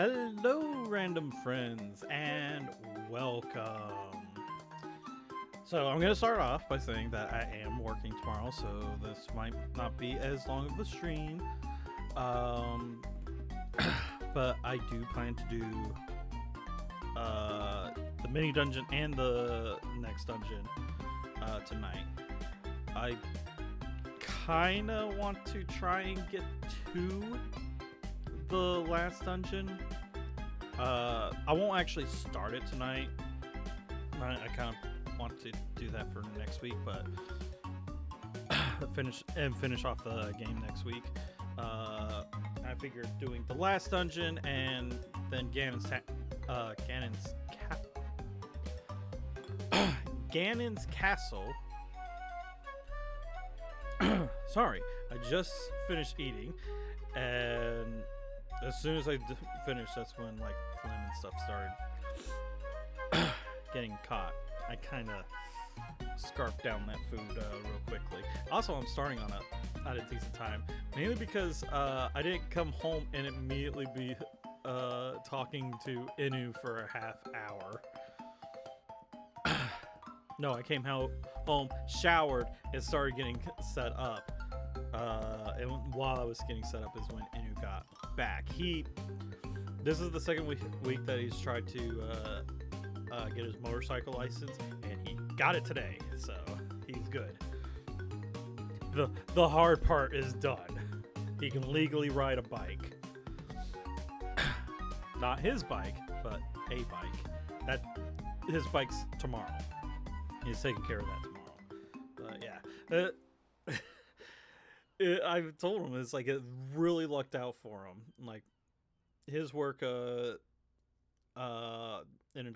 Hello, random friends, and welcome. So, I'm going to start off by saying that I am working tomorrow, so this might not be as long of a stream. But I do plan to do the mini dungeon and the next dungeon tonight. I kind of want to try and get to the last dungeon. I won't actually start it tonight. I kind of want to do that for next week, but finish off the game next week. I figured doing the last dungeon and then Ganon's castle. Sorry, I just finished eating, and as soon as I finished, that's when like phlegm and stuff started getting caught. I kind of scarfed down that food real quickly. Also, I'm starting at a decent time, mainly because I didn't come home and immediately be talking to Inu for a half hour. No, I came home, showered, and started getting set up. And while I was getting set up is when Inu got back. This is the second week that he's tried to get his motorcycle license, and he got it today, so he's good. The hard part is done. He can legally ride a bike. Not his bike, but a bike. His bike's tomorrow. He's taking care of that tomorrow. Yeah. I've told him it's like it really lucked out for him. Like his work ended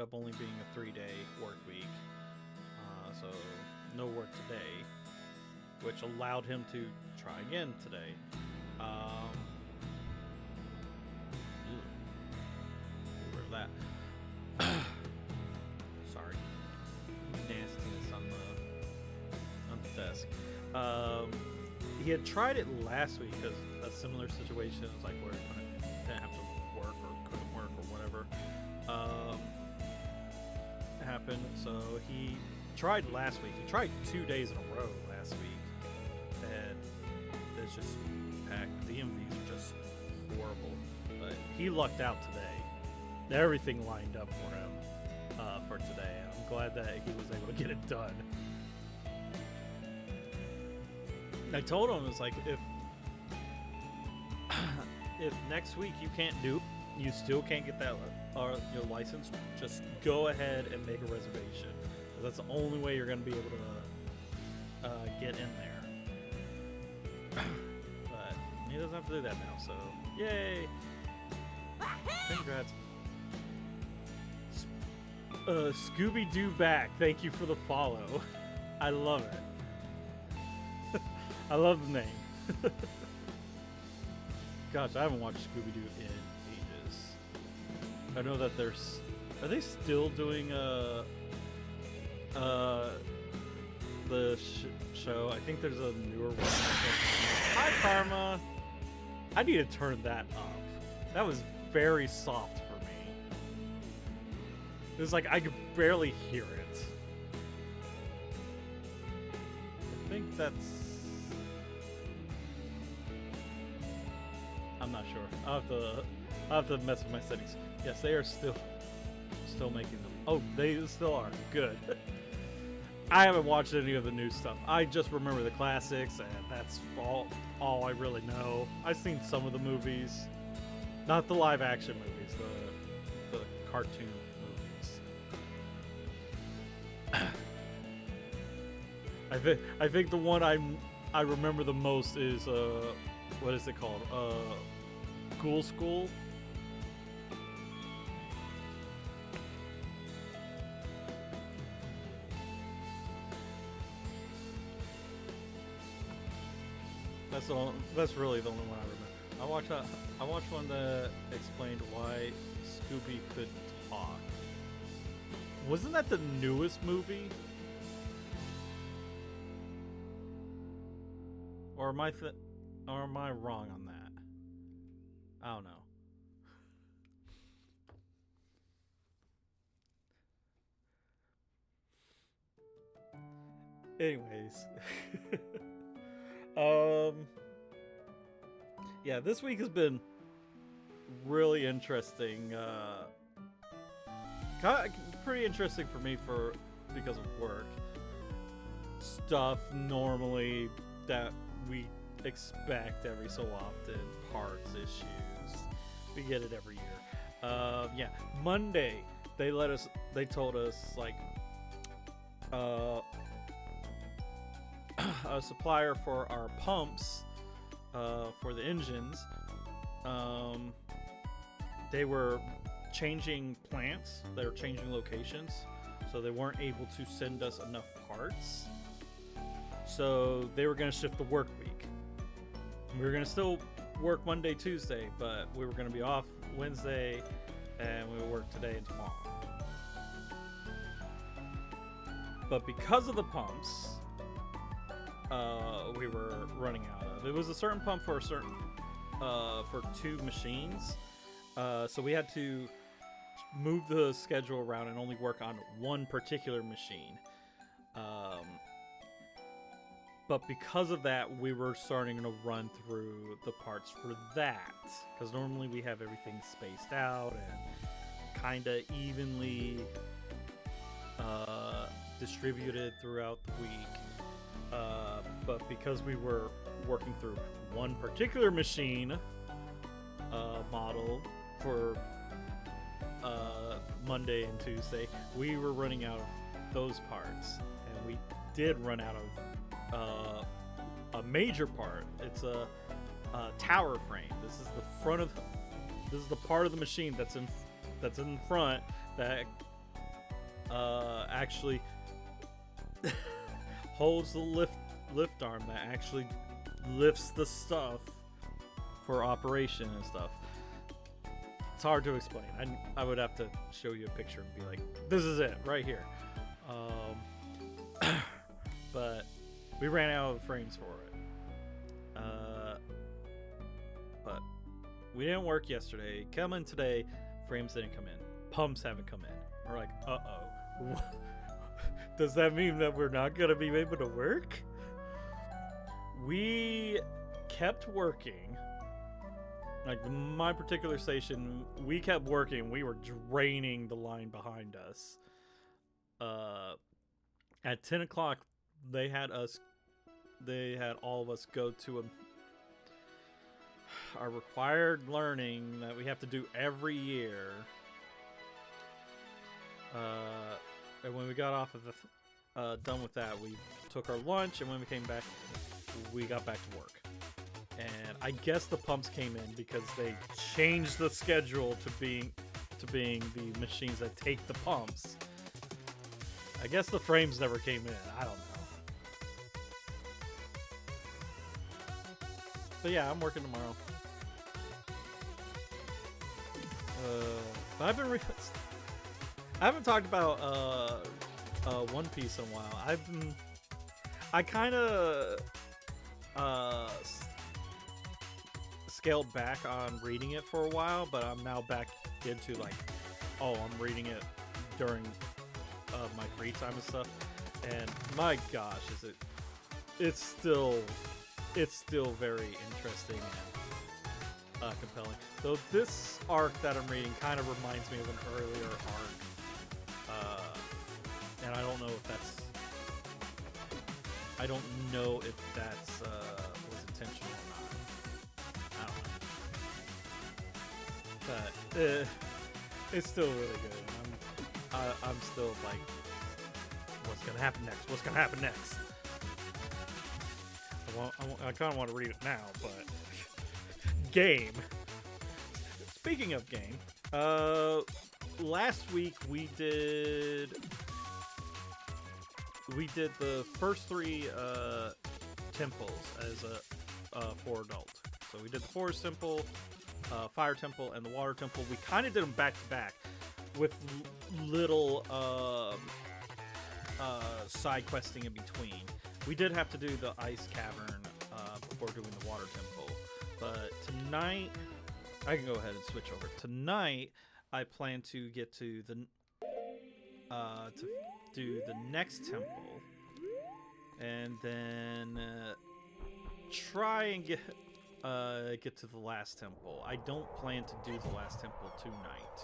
up only being a 3-day work week, so no work today, which allowed him to try again today. Where's that? Sorry, nastiness on the desk. He had tried it last week because a similar situation was like where he didn't have to work or couldn't work or whatever happened. So he tried last week. He tried 2 days in a row last week, and it's just packed. DMVs are just horrible. But he lucked out today. Everything lined up for him for today. I'm glad that he was able to get it done. I told him, it's like, if next week you still can't get that your license, just go ahead and make a reservation. That's the only way you're going to be able to get in there. But he doesn't have to do that now, so yay! Congrats. Scooby-Doo back. Thank you for the follow. I love it. I love the name. Gosh, I haven't watched Scooby-Doo in ages. I know that are they still doing the show? I think there's a newer one. Hi, Karma. I need to turn that up. That was very soft for me. It was like I could barely hear it. I think that's... I'm not sure. I'll have to mess with my settings. Yes, they are still making them. Oh, they still are. Good. I haven't watched any of the new stuff. I just remember the classics, and that's all I really know. I've seen some of the movies, not the live action movies, the cartoon movies. I think the one I remember the most is what is it called? Ghoul School. That's really the only one I remember. I watched one that explained why Scooby could talk. Wasn't that the newest movie? Or am I wrong on that? I don't know. Anyways, um, yeah, this week has been really interesting. Pretty interesting for me because of work stuff. Normally that we expect every so often, parts issues. We get it every year. Yeah, Monday they told us like a supplier for our pumps for the engines. They were changing plants. They were changing locations, so they weren't able to send us enough parts. So they were going to shift the work week. We were going to still work Monday, Tuesday, but we were going to be off Wednesday, and we would work today and tomorrow. But because of the pumps, we were running out of. It was a certain pump for for 2 machines, so we had to move the schedule around and only work on one particular machine. But because of that, we were starting to run through the parts for that, because normally we have everything spaced out and kind of evenly distributed throughout the week. But because we were working through one particular machine model for Monday and Tuesday, we were running out of those parts, and we did run out of a major part. It's a tower frame. This is the part of the machine that's in front that actually holds the lift arm that actually lifts the stuff for operation and stuff. It's hard to explain. I would have to show you a picture and be like, this is it right here. But we ran out of frames for it. But we didn't work yesterday. Coming today, frames didn't come in. Pumps haven't come in. We're like, uh-oh. Does that mean that we're not going to be able to work? We kept working. Like, my particular station, we kept working. We were draining the line behind us. At 10 o'clock, they had all of us go to our required learning that we have to do every year. And when we got off of done with that, we took our lunch, and when we came back, we got back to work. And I guess the pumps came in because they changed the schedule to being the machines that take the pumps. I guess the frames never came in. I don't know. But yeah, I'm working tomorrow. But I haven't talked about One Piece in a while. I kind of scaled back on reading it for a while, but I'm now back into like, I'm reading it during my free time and stuff. And my gosh, it's still very interesting and compelling. Though this arc that I'm reading kind of reminds me of an earlier arc. And I don't know if that's was intentional or not. I don't know. But it's still really good. I'm still like, what's gonna happen next? What's gonna happen next? I kind of want to read it now, but game. Speaking of game, last week we did the first 3 temples as for adult. So we did the Forest Temple, Fire Temple, and the Water Temple. We kind of did them back to back with little side questing in between. We did have to do the Ice Cavern before doing the Water Temple, but tonight I can go ahead and switch over. Tonight I plan to get to the to do the next temple, and then try and get to the last temple. I don't plan to do the last temple tonight.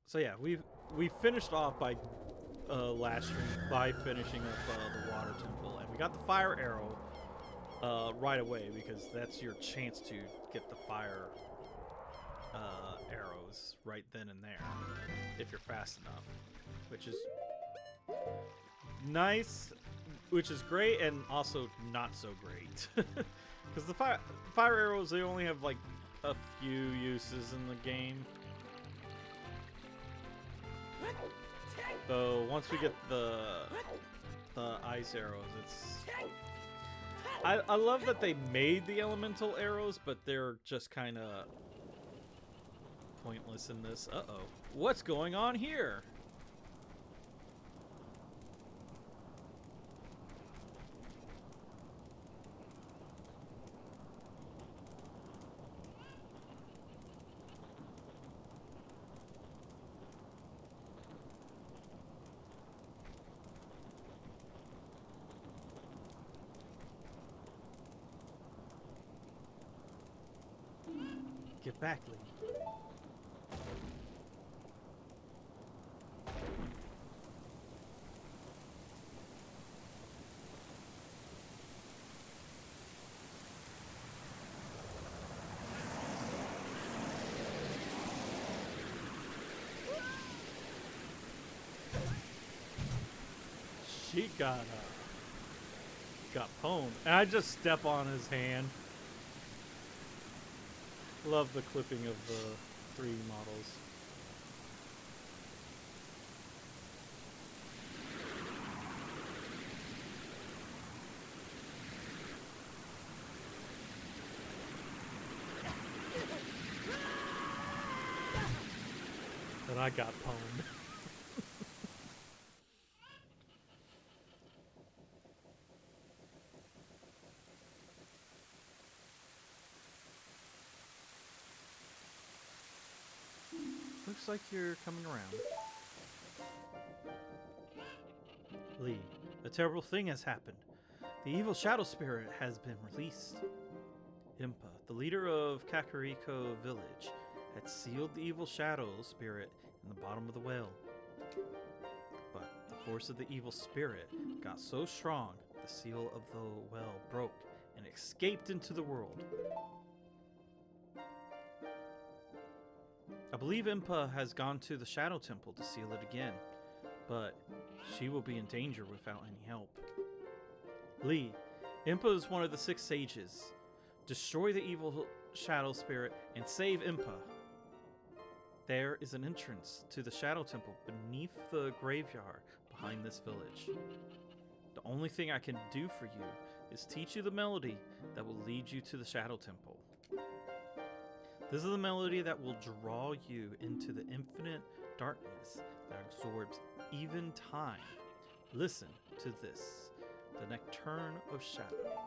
So yeah, we finished off by last stream by finishing up the water temple, and we got the fire arrow right away because that's your chance to get the fire arrows right then and there if you're fast enough, which is nice, which is great, and also not so great because the fire arrows, they only have like a few uses in the game. So once we get the ice arrows, it's I love that they made the elemental arrows, but they're just kind of pointless in this. Uh-oh. What's going on here? Get back, Lee. She got pwned. And I just step on his hand. Love the clipping of the 3 models. And I got pwned. Looks like you're coming around. Lee, a terrible thing has happened. The evil shadow spirit has been released. Impa, the leader of Kakariko village, had sealed the evil shadow spirit in the bottom of the well. But the force of the evil spirit got so strong, the seal of the well broke and escaped into the world. I believe Impa has gone to the Shadow Temple to seal it again, but she will be in danger without any help. Lee, Impa is one of the 6 sages. Destroy the evil shadow spirit and save Impa. There is an entrance to the Shadow Temple beneath the graveyard behind this village. The only thing I can do for you is teach you the melody that will lead you to the Shadow Temple. This is the melody that will draw you into the infinite darkness that absorbs even time. Listen to this, the Nocturne of Shadow.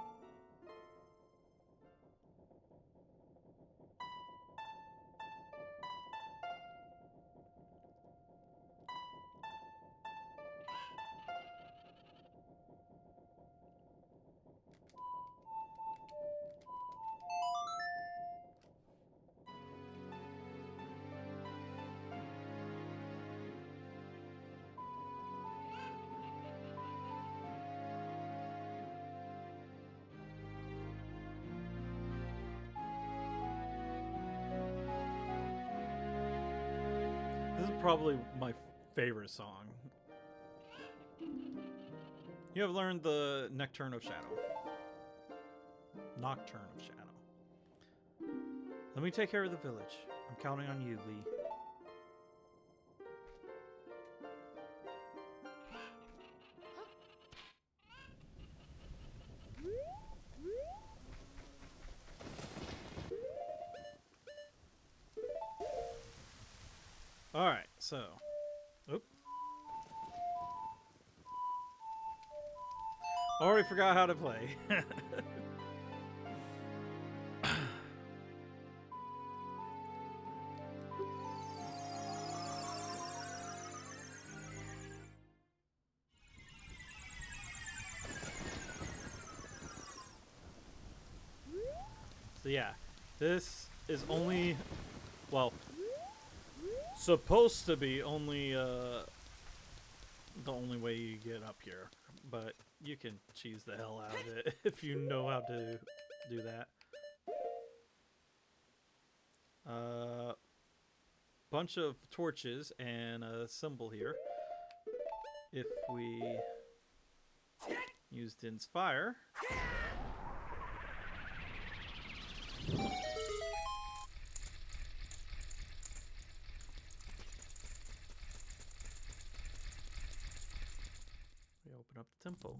This is probably my favorite song. You have learned the Nocturne of Shadow. Nocturne of Shadow. Let me take care of the village. I'm counting on you, Lee. Alright, so. Oop. Already forgot how to play. So yeah, this is only, well, supposed to be only the only way you get up here, but you can cheese the hell out of it if you know how to do that. Bunch of torches and a symbol here. If we use Din's fire, we open up the temple,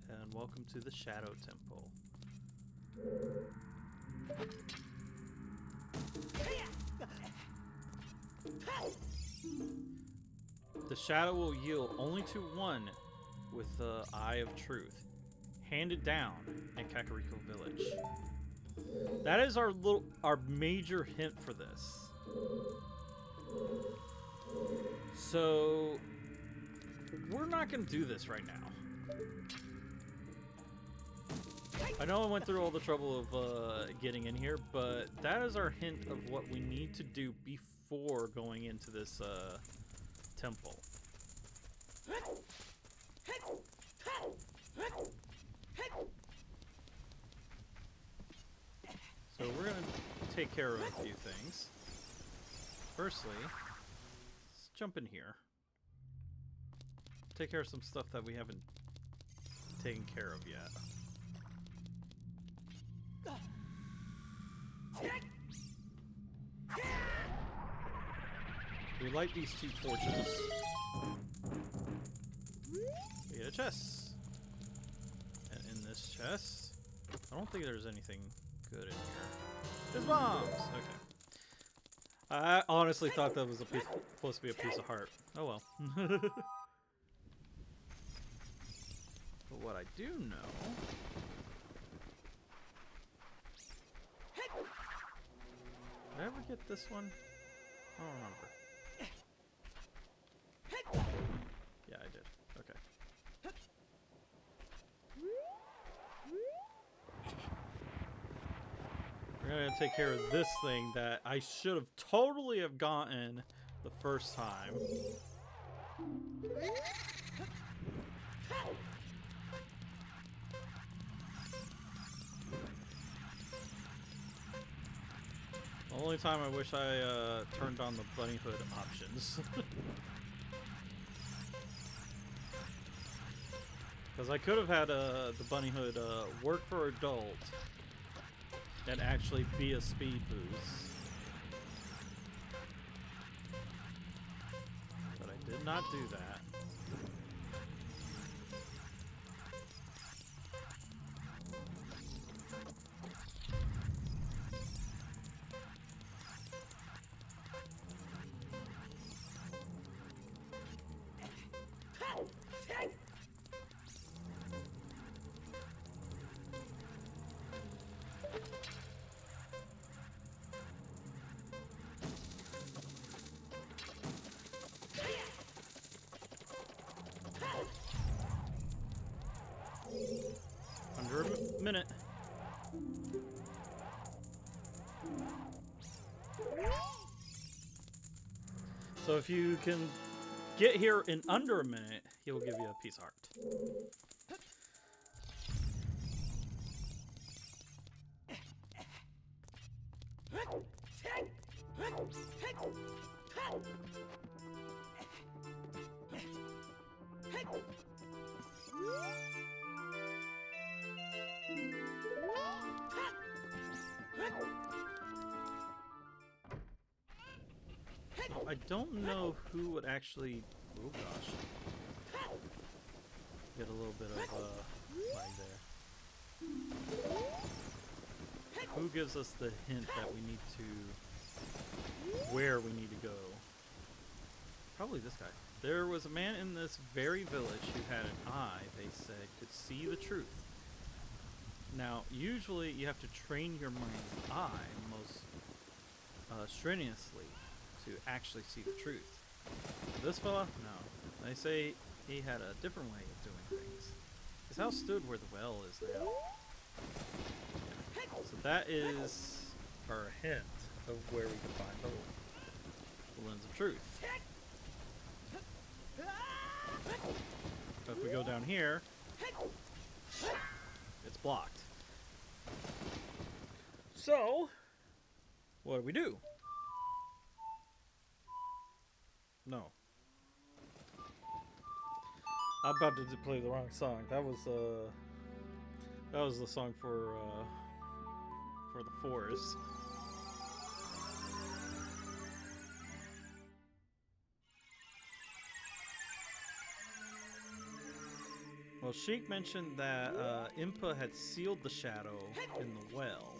and welcome to the Shadow Temple. The shadow will yield only to one with the Eye of Truth, handed down in Kakariko Village. That is our major hint for this. So we're not going to do this right now. I know I went through all the trouble of getting in here, but that is our hint of what we need to do before going into this temple. So we're going to take care of a few things. Firstly, let's jump in here. Take care of some stuff that we haven't taken care of yet. We light these two torches. We get a chest. And in this chest, I don't think there's anything good in here. There's bombs! Okay. I honestly thought that was supposed to be a piece of heart. Oh well. But what I do know... Did I ever get this one? I don't remember. Yeah, I did. Okay. We're gonna take care of this thing that I should have totally have gotten the first time. The only time I wish I turned on the bunny hood options. Because I could have had the bunny hood work for adult and actually be a speed boost. But I did not do that. Under a minute. So if you can get here in under a minute, he'll give you a piece of heart. I don't know who would actually... Oh gosh. Get a little bit of lag there. Who gives us the hint that we need to... where we need to go? Probably this guy. There was a man in this very village who had an eye, they said, could see the truth. Now, usually you have to train your mind's eye most strenuously to actually see the truth. This fella? No. They say he had a different way of doing things. His house stood where the well is now. Yeah. So that is or a hint of where we can find the lens of truth. So if we go down here, it's blocked. So, what do? No. I'm about to play the wrong song. That was the song for the forest. Well, Sheik mentioned that Impa had sealed the shadow in the well.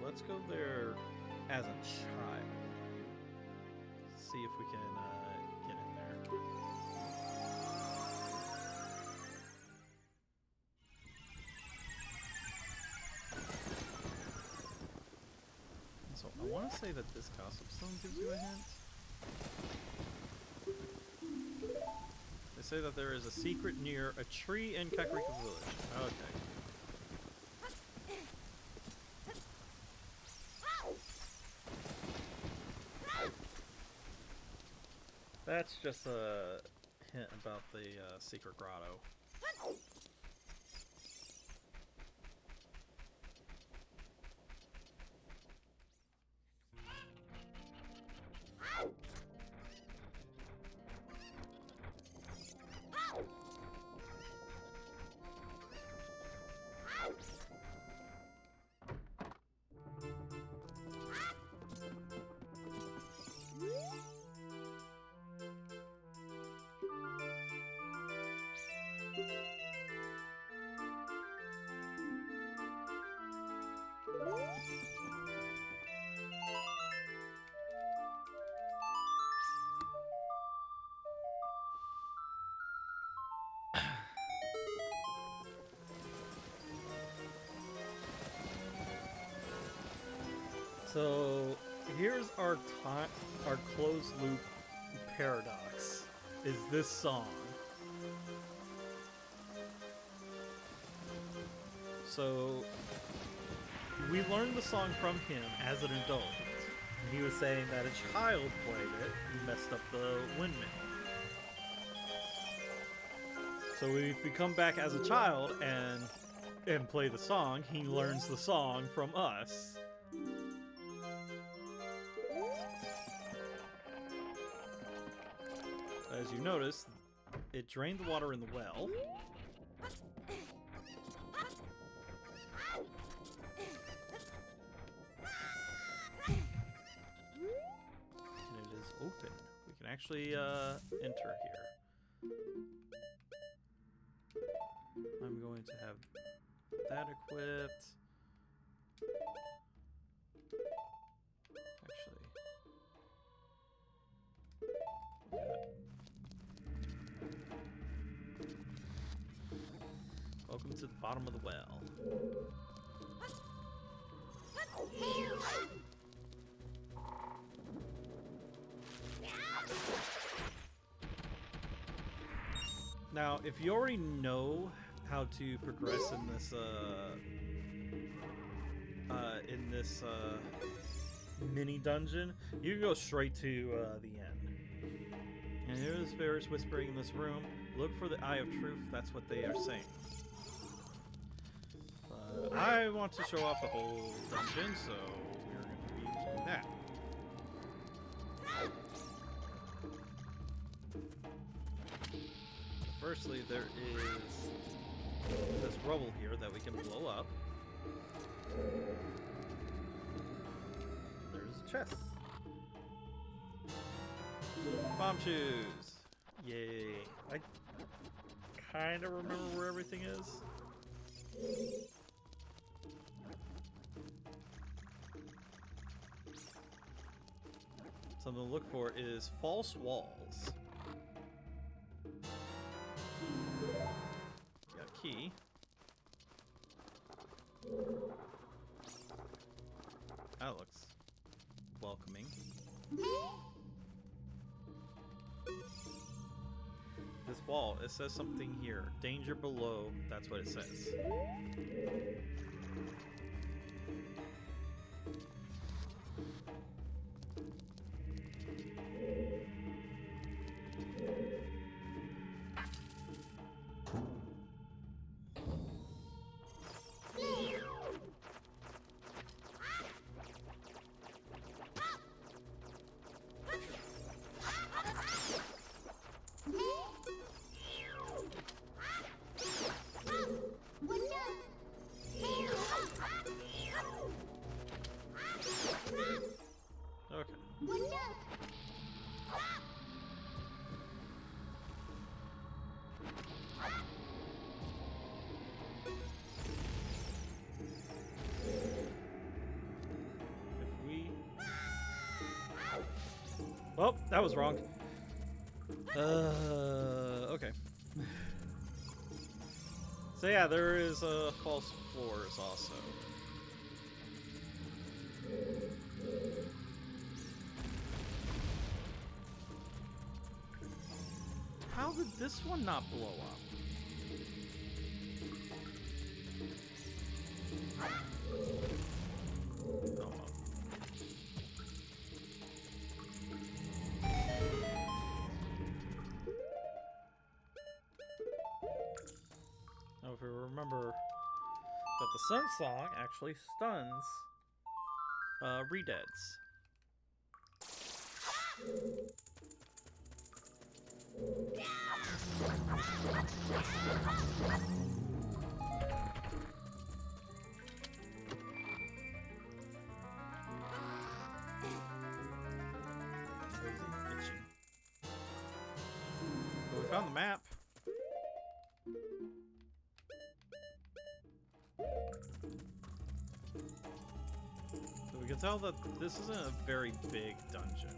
Let's go there as a child. See if we can get in there. So I want to say that this gossip stone gives you a hint. They say that there is a secret near a tree in Kakariko Village. Okay. That's just a hint about the secret grotto. So here's our closed loop paradox. Is this song? So we learned the song from him as an adult. He was saying that a child played it, he messed up the windmill. So if we come back as a child and play the song, he learns the song from us. As you notice, it drained the water in the well. And it is open. We can actually enter here. I'm going to have that equipped. Actually. Welcome to the bottom of the well. Now, if you already know how to progress in this mini dungeon, you can go straight to the end. And here the spirits whispering in this room. Look for the Eye of Truth. That's what they are saying. I want to show off the whole dungeon, so we're going to be doing that. Firstly, there is this rubble here that we can blow up. There's a chest. Bomb shoes! Yay. I kind of remember where everything is. Something to look for is false walls. Got a key. That looks welcoming. This wall, it says something here. Danger below, that's what it says. Okay. If we... Oh, that was wrong. Okay. So yeah, there is false floors also. How did this one not blow up? Oh, well. Now, if we remember that the Sun Song actually stuns Redeads. Itching. But we found the map. So we can tell that this isn't a very big dungeon.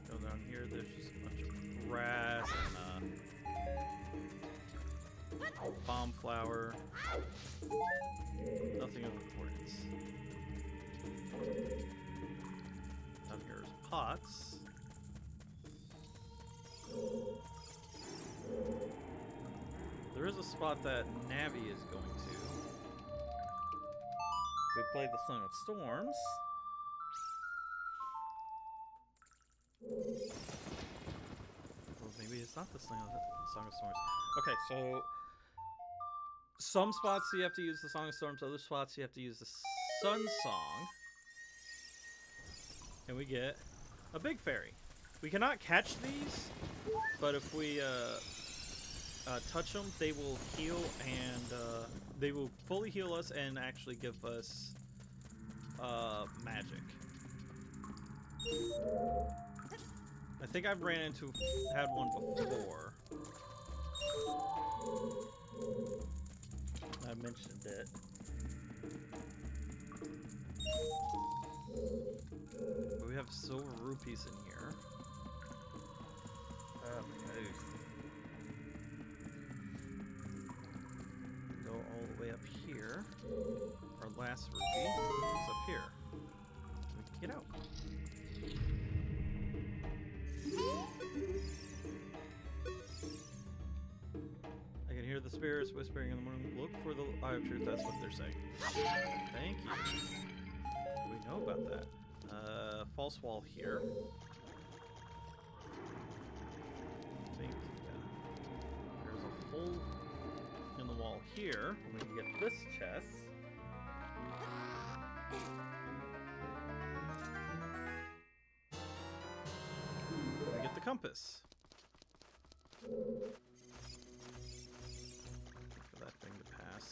Go down here, there's just a bunch of grass and bomb flower. Nothing of importance. Down here is pots. There is a spot that Navi is going to. If we play the Song of Storms. Well, maybe it's not the Song of Storms. Okay, so some spots you have to use the Song of Storms, other spots you have to use the Sun Song. And we get a big fairy. We cannot catch these, but if we touch them, they will heal and they will fully heal us and actually give us magic. I think I've had one before. I mentioned it. But we have silver rupees in here. Oh my god. Go all the way up here. Our last rupee is up here. We can get out. I can hear the spirits whispering in the morning. Look for the Eye of Truth. That's what they're saying. Thank you. We know about that. False wall here. I think there's a hole in the wall here. We can get this chest. We get the compass. Wait for that thing to pass.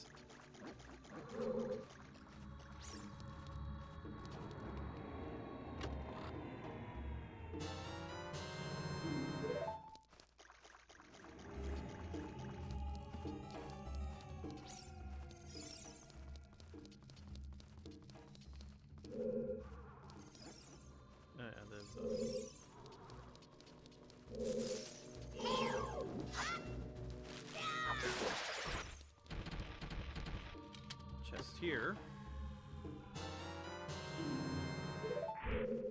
chest here.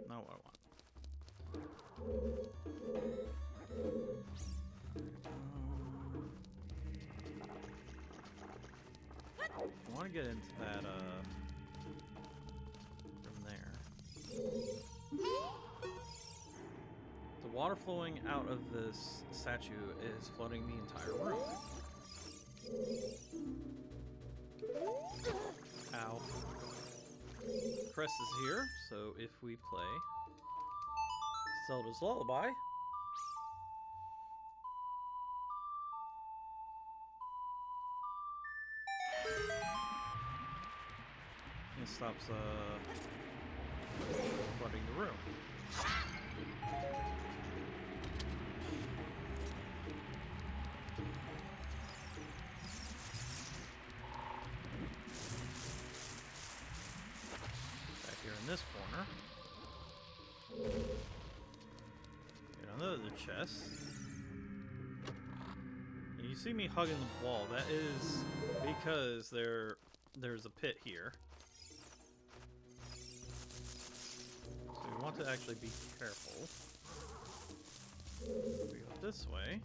Not what I want. I want to get into that, from there. The water flowing out of this statue is flooding the entire room. Ow. Crest is here, so if we play Zelda's Lullaby, it stops flooding the room. Back here in this corner. Get another chest. And you see me hugging the wall. That is because there's a pit here. So we want to actually be careful. We go this way.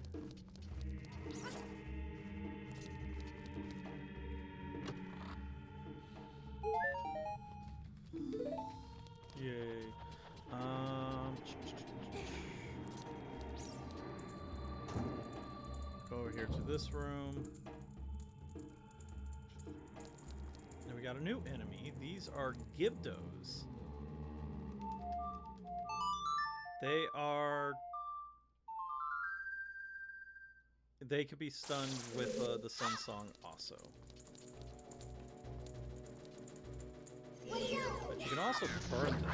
Yay. Go over here to this room. And we got a new enemy. These are Gibdos. They could be stunned with the Sun Song also. But you can also burn them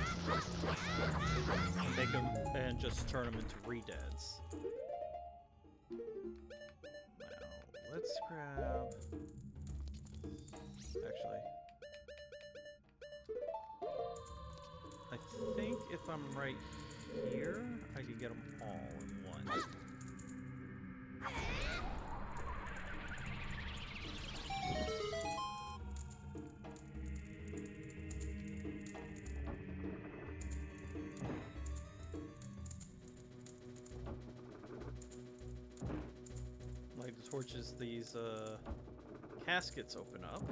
and make them and just turn them into re-deads. Now let's grab. Actually, I think if I'm right here, I can get them all in one. Like the torches, these caskets open up.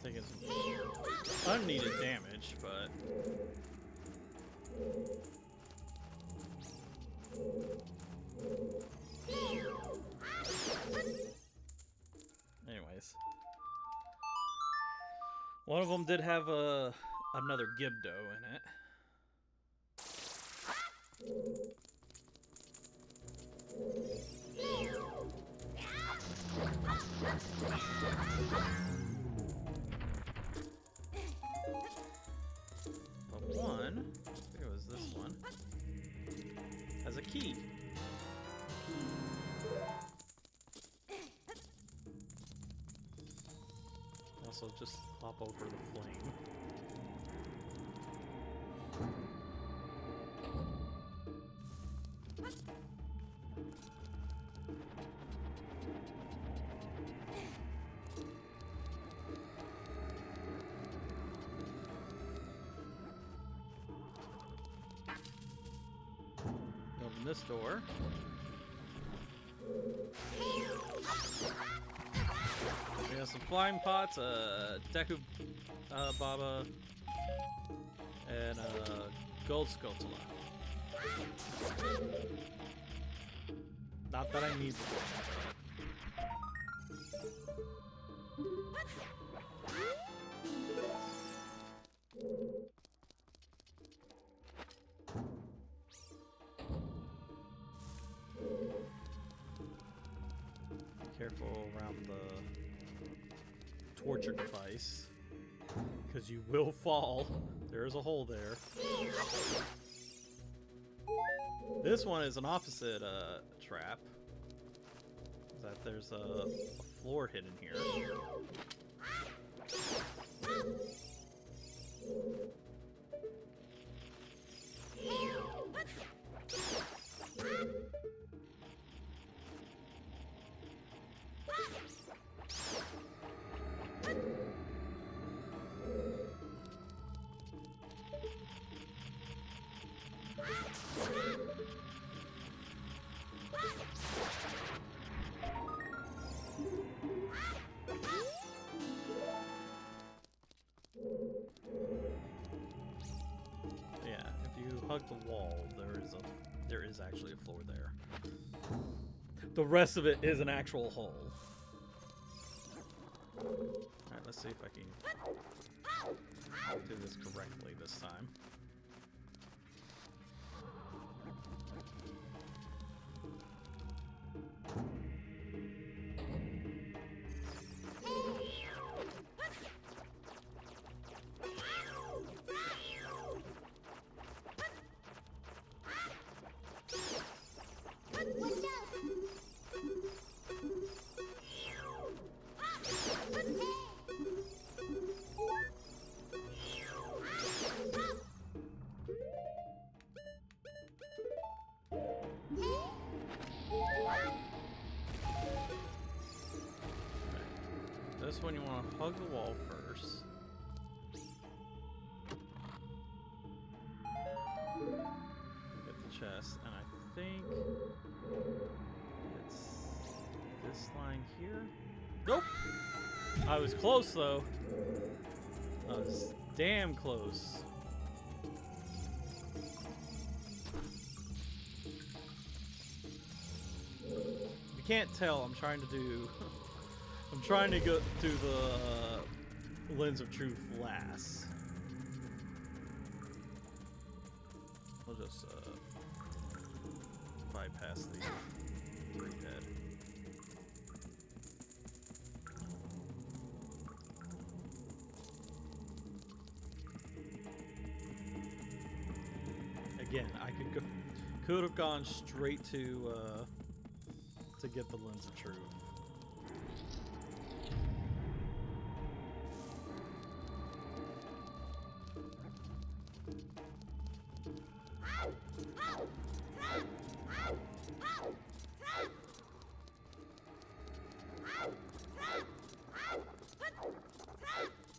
Taking some unneeded damage, but anyways, one of them did have another Gibdo in it. But one, I think it was this one, has a key. Also, just hop over the flame. Open this door. We have some flying pots, Deku Baba, and Gold Skulltula. Not that I need them. Be careful around the torture device. Because you will fall. There's a hole there. This one is an opposite trap. That there's a floor hidden here. Hug the wall, there is actually a floor there. The rest of it is an actual hole. Alright, let's see if I can do this correctly this time. This one you want to hug the wall first. Get the chest, and I think it's this line here. Nope! I was close though. I was damn close. If you can't tell, I'm trying to go to the Lens of Truth last. I'll just bypass the three dead. Again, I could have gone straight to get the Lens of Truth.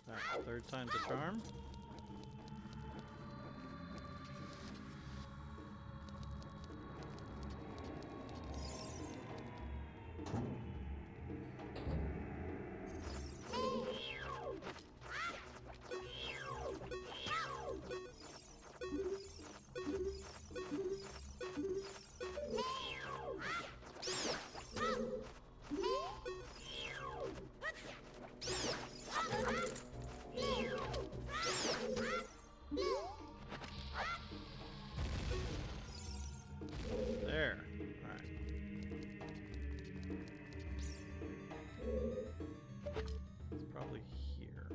Alright, third time's a charm. There. Alright. It's probably here.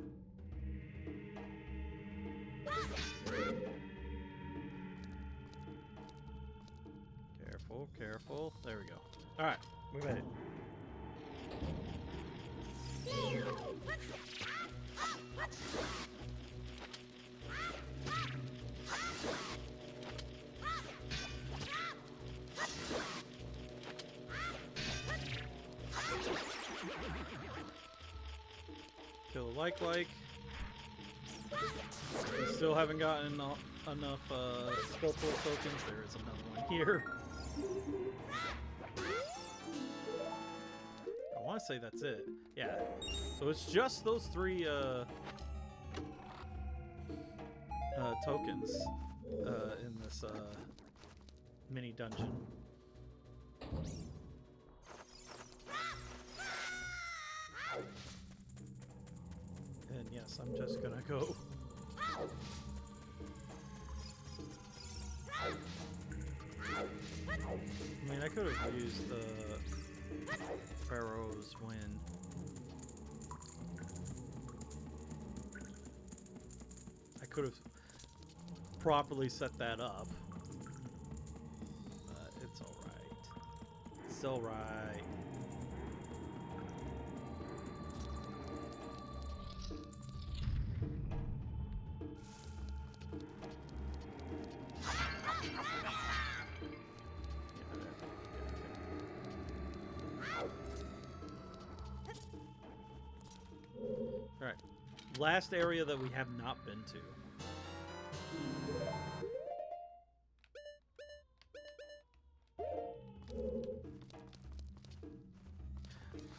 Careful, careful. There we go. Alright, we made it. Kill a like. We still haven't gotten enough Skullport tokens. There is another one here. I want to say that's it. Yeah. So it's just those three tokens in this mini dungeon. And yes, I'm just gonna go. I mean, I could have used the Pharaoh's Wind. could have properly set that up. But it's alright. It's alright. Alright. Last area that we have not been to.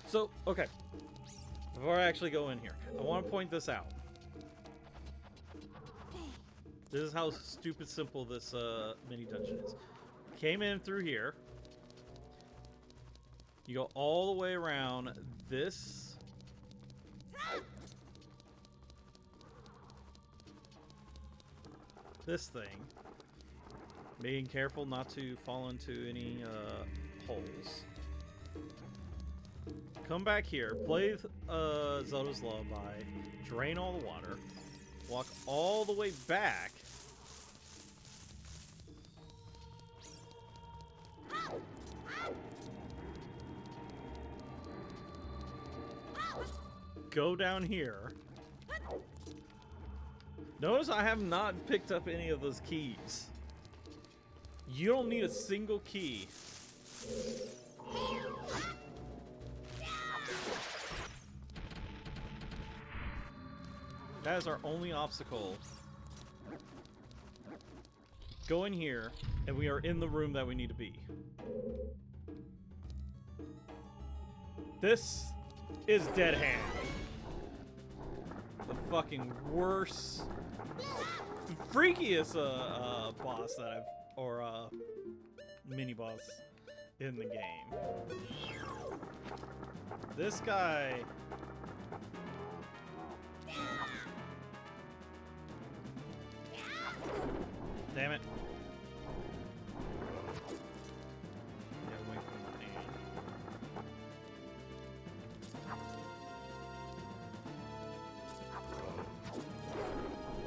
So, okay. Before I actually go in here, I want to point this out. This is how stupid simple this mini dungeon is. Came in through here. You go all the way around this. This thing. Being careful not to fall into any holes. Come back here, play Zelda's Lullaby, drain all the water, walk all the way back. Go down here. Notice I have not picked up any of those keys. You don't need a single key. That is our only obstacle. Go in here, and we are in the room that we need to be. This is Dead Hand. The fucking worst, freakiest boss that I've, or mini boss in the game. This guy. Damn it. Get away from the hand.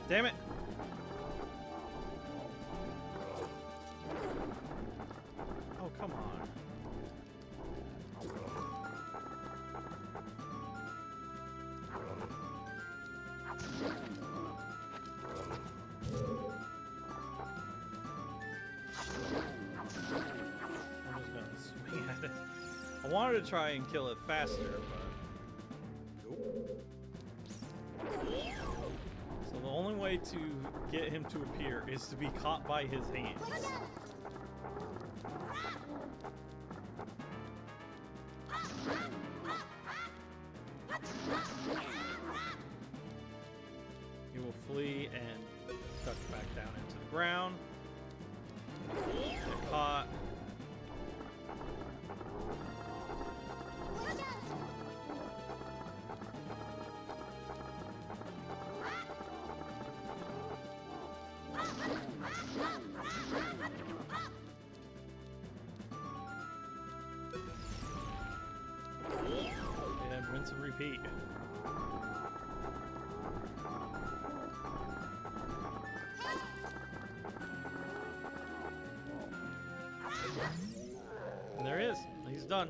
Damn it. Oh, come on. I wanted to try and kill it faster, but nope. So the only way to get him to appear is to be caught by his hands. He will flee and duck back down into the ground. Get caught. And rinse and repeat. And there he is. He's done.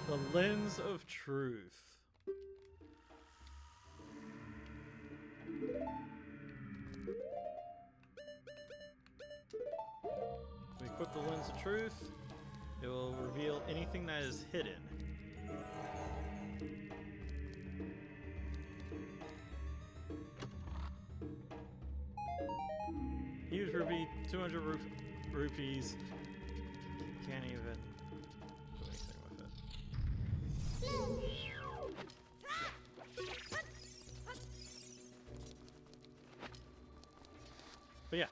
The lens of truth. We equip the lens of truth. It will reveal anything that is hidden. Huge rupee, 200 rupees. Can't even do anything with it. But yeah,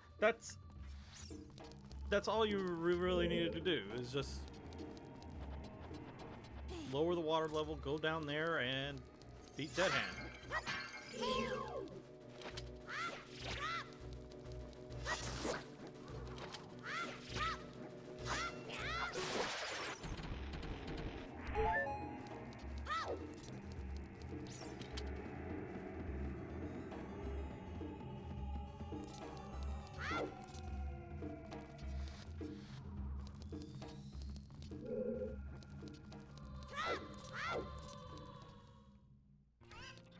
that's all you really needed to do, is just lower the water level, go down there, and beat Dead Hand.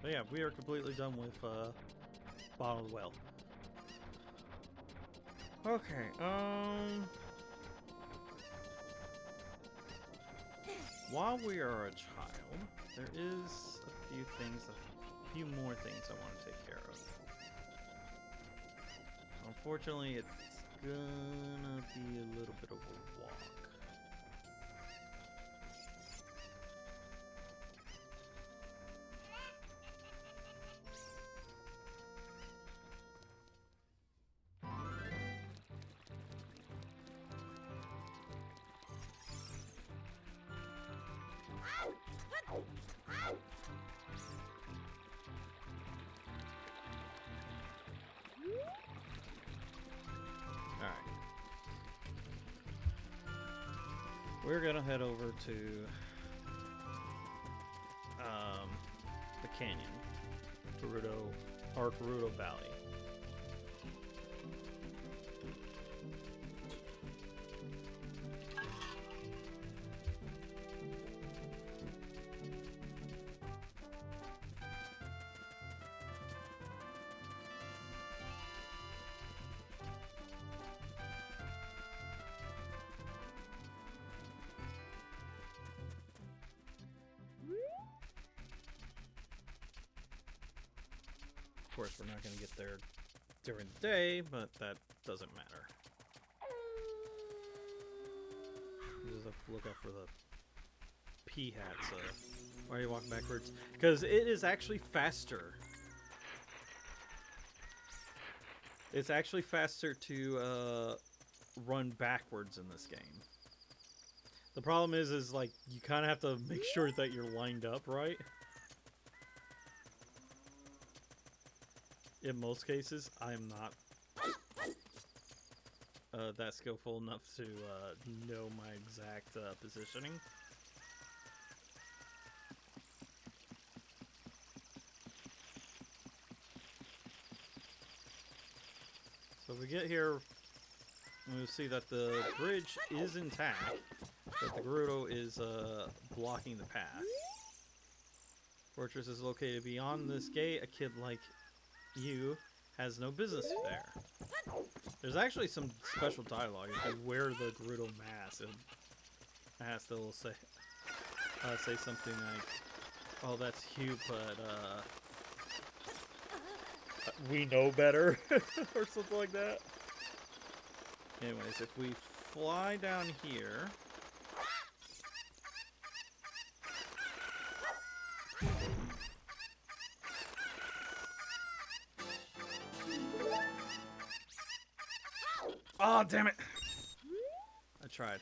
But yeah, we are completely done with Bottom of the Well. Okay, while we are a child, there is a few more things I want to take care of. Unfortunately, it's gonna be a little bit of a walk. We're gonna head over to the canyon, Gerudo Valley. Of course, we're not going to get there during the day, but that doesn't matter. You just have to look out for the pea hats. Why are you walking backwards? Because it is actually faster. It's actually faster to run backwards in this game. The problem is like you kind of have to make sure that you're lined up right. In most cases, I'm not that skillful enough to know my exact positioning. So if we get here, we'll see that the bridge is intact, but the Gerudo is blocking the path. Fortress is located beyond this gate. A kid like you has no business there. There's actually some special dialogue. If you wear the Gerudo mask, it has to say something like, "Oh, that's cute, but we know better," or something like that. Anyways, if we fly down here. Oh, damn it! I tried.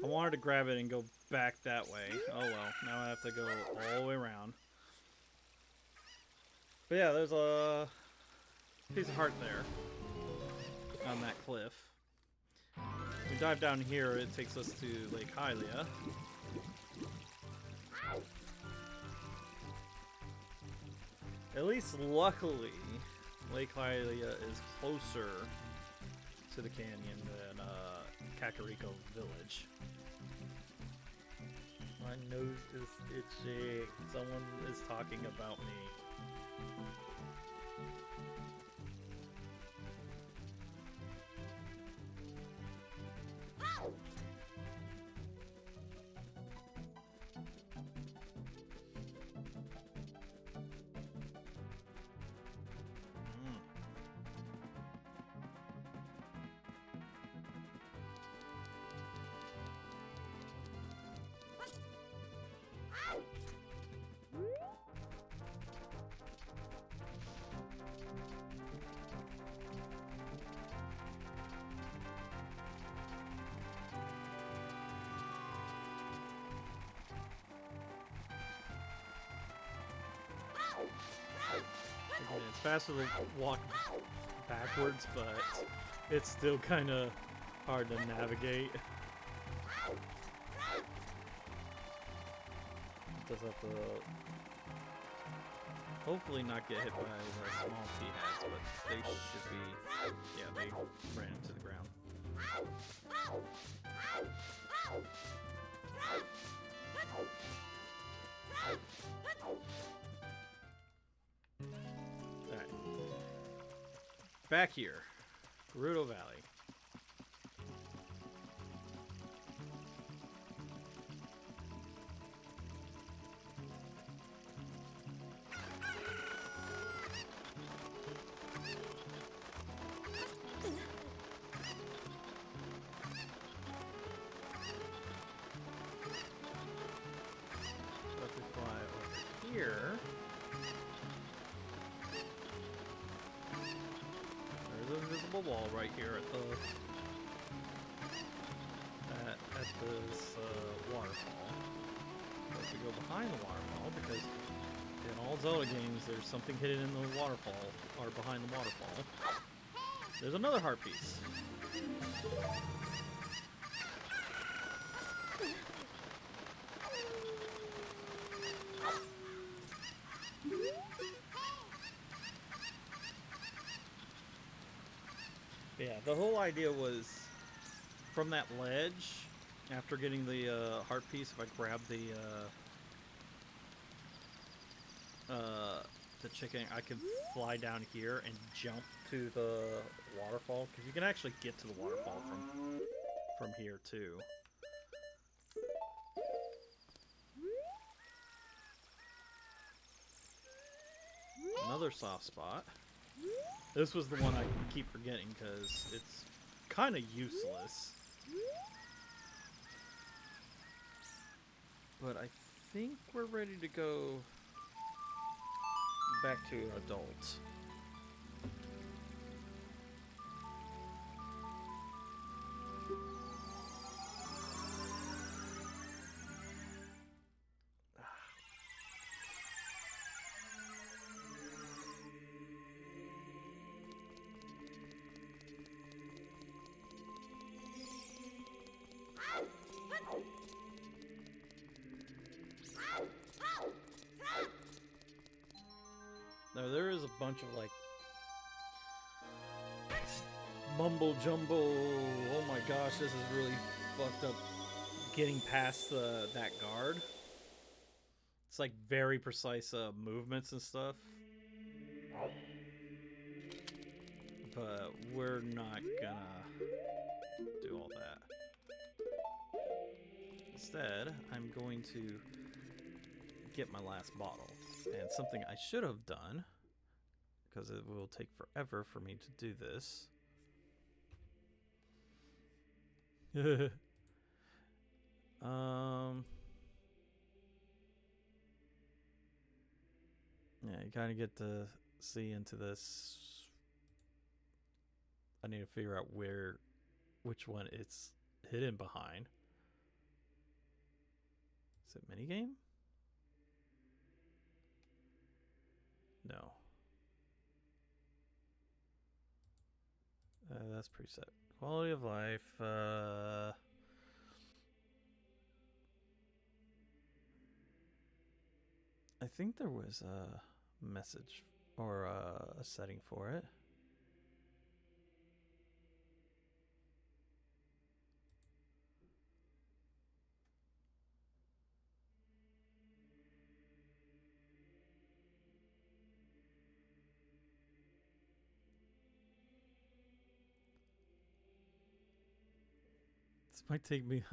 I wanted to grab it and go back that way. Oh well, now I have to go all the way around. But yeah, there's a piece of heart there on that cliff. If we dive down here, it takes us to Lake Hylia. At least luckily, Lake Hylia is closer to the canyon than Kakariko Village. My nose is itching. Someone is talking about me. faster to walk backwards, but it's still kind of hard to navigate. Does have to hopefully not get hit by the small T-hats, but they should be. Yeah, they ran into the ground. Alright. Back here. Gerudo Valley. Here, there's an invisible wall right here at the at this waterfall. But if we go behind the waterfall, because in all Zelda games there's something hidden in the waterfall or behind the waterfall. There's another heart piece. Yeah, the whole idea was from that ledge, after getting the heart piece, if I grab the chicken, I can fly down here and jump to the waterfall, because you can actually get to the waterfall from here too. Another soft spot. This was the one I keep forgetting because it's kind of useless. But I think we're ready to go back to adult. Now there is a bunch of like mumble jumble. Oh my gosh, this is really fucked up. Getting past that guard. It's like very precise movements and stuff. But we're not gonna do all that. Instead, I'm going to get my last bottle. And something I should have done, because it will take forever for me to do this. Yeah, you kind of get to see into this. I need to figure out which one it's hidden behind. Is it minigame? No. That's preset. Quality of life. I think there was a message or a setting for it. This might take me...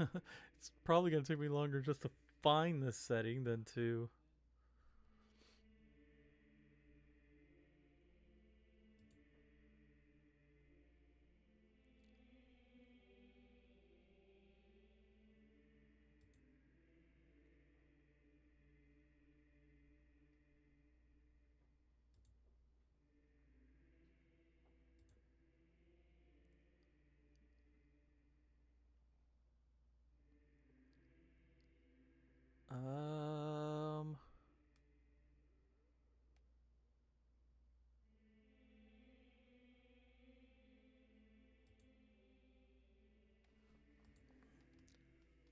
It's probably going to take me longer just to find this setting than to...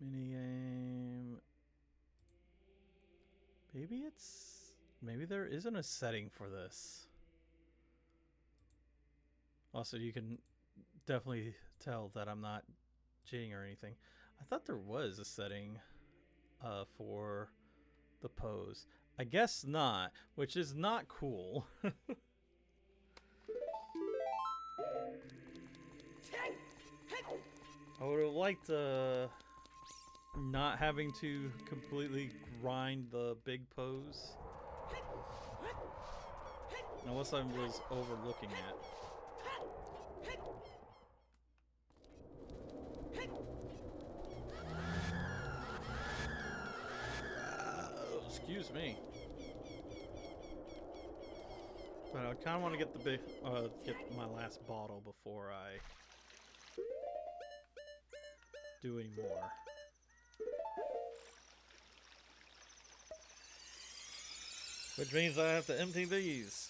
Minigame. Maybe there isn't a setting for this. Also, you can definitely tell that I'm not cheating or anything. I thought there was a setting for the pose. I guess not, which is not cool. I would have liked not having to completely grind the big pose. Unless I was overlooking it. Excuse me. But I kind of want to get the get my last bottle before I do any more. Which means I have to empty these.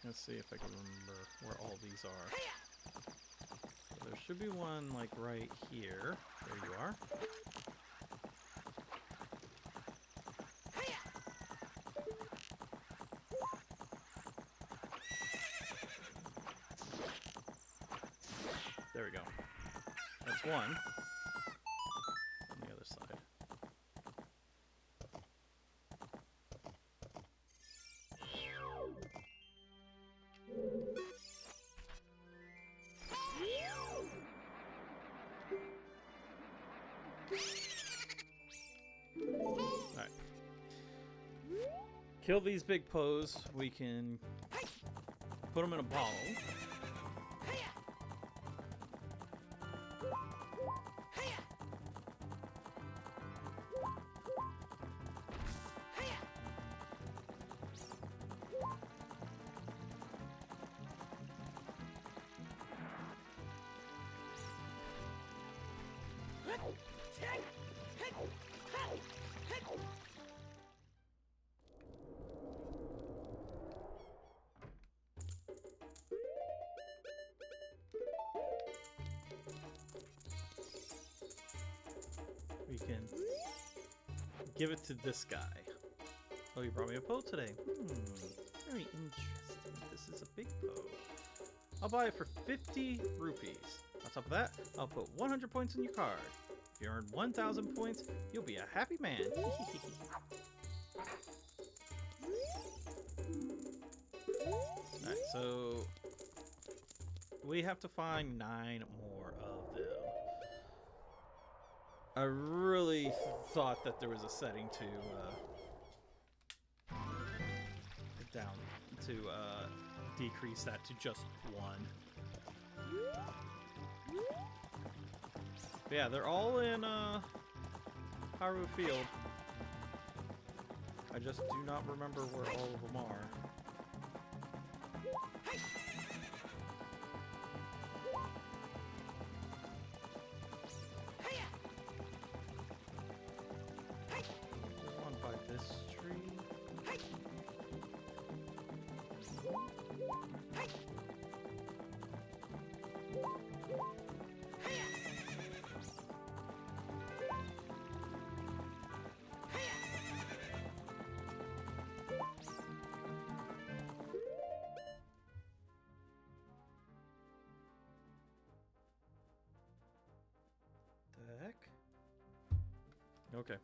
Let's see if I can remember where all these are. So there should be one like right here. There you are. There we go. That's one. On the other side. Alright. Kill these big pose. We can put them in a bottle. We can give it to this guy. Oh, you brought me a Poe today. Very interesting. This is a big Poe. I'll buy it for 50 rupees. On top of that, I'll put 100 points in your card. If you earn 1,000 points, you'll be a happy man. Alright, so we have to find 9 more of them. I really thought that there was a setting to decrease that to just 1. But yeah, they're all in Hyrule Field. I just do not remember where all of them are. One by this tree. The heck? Okay.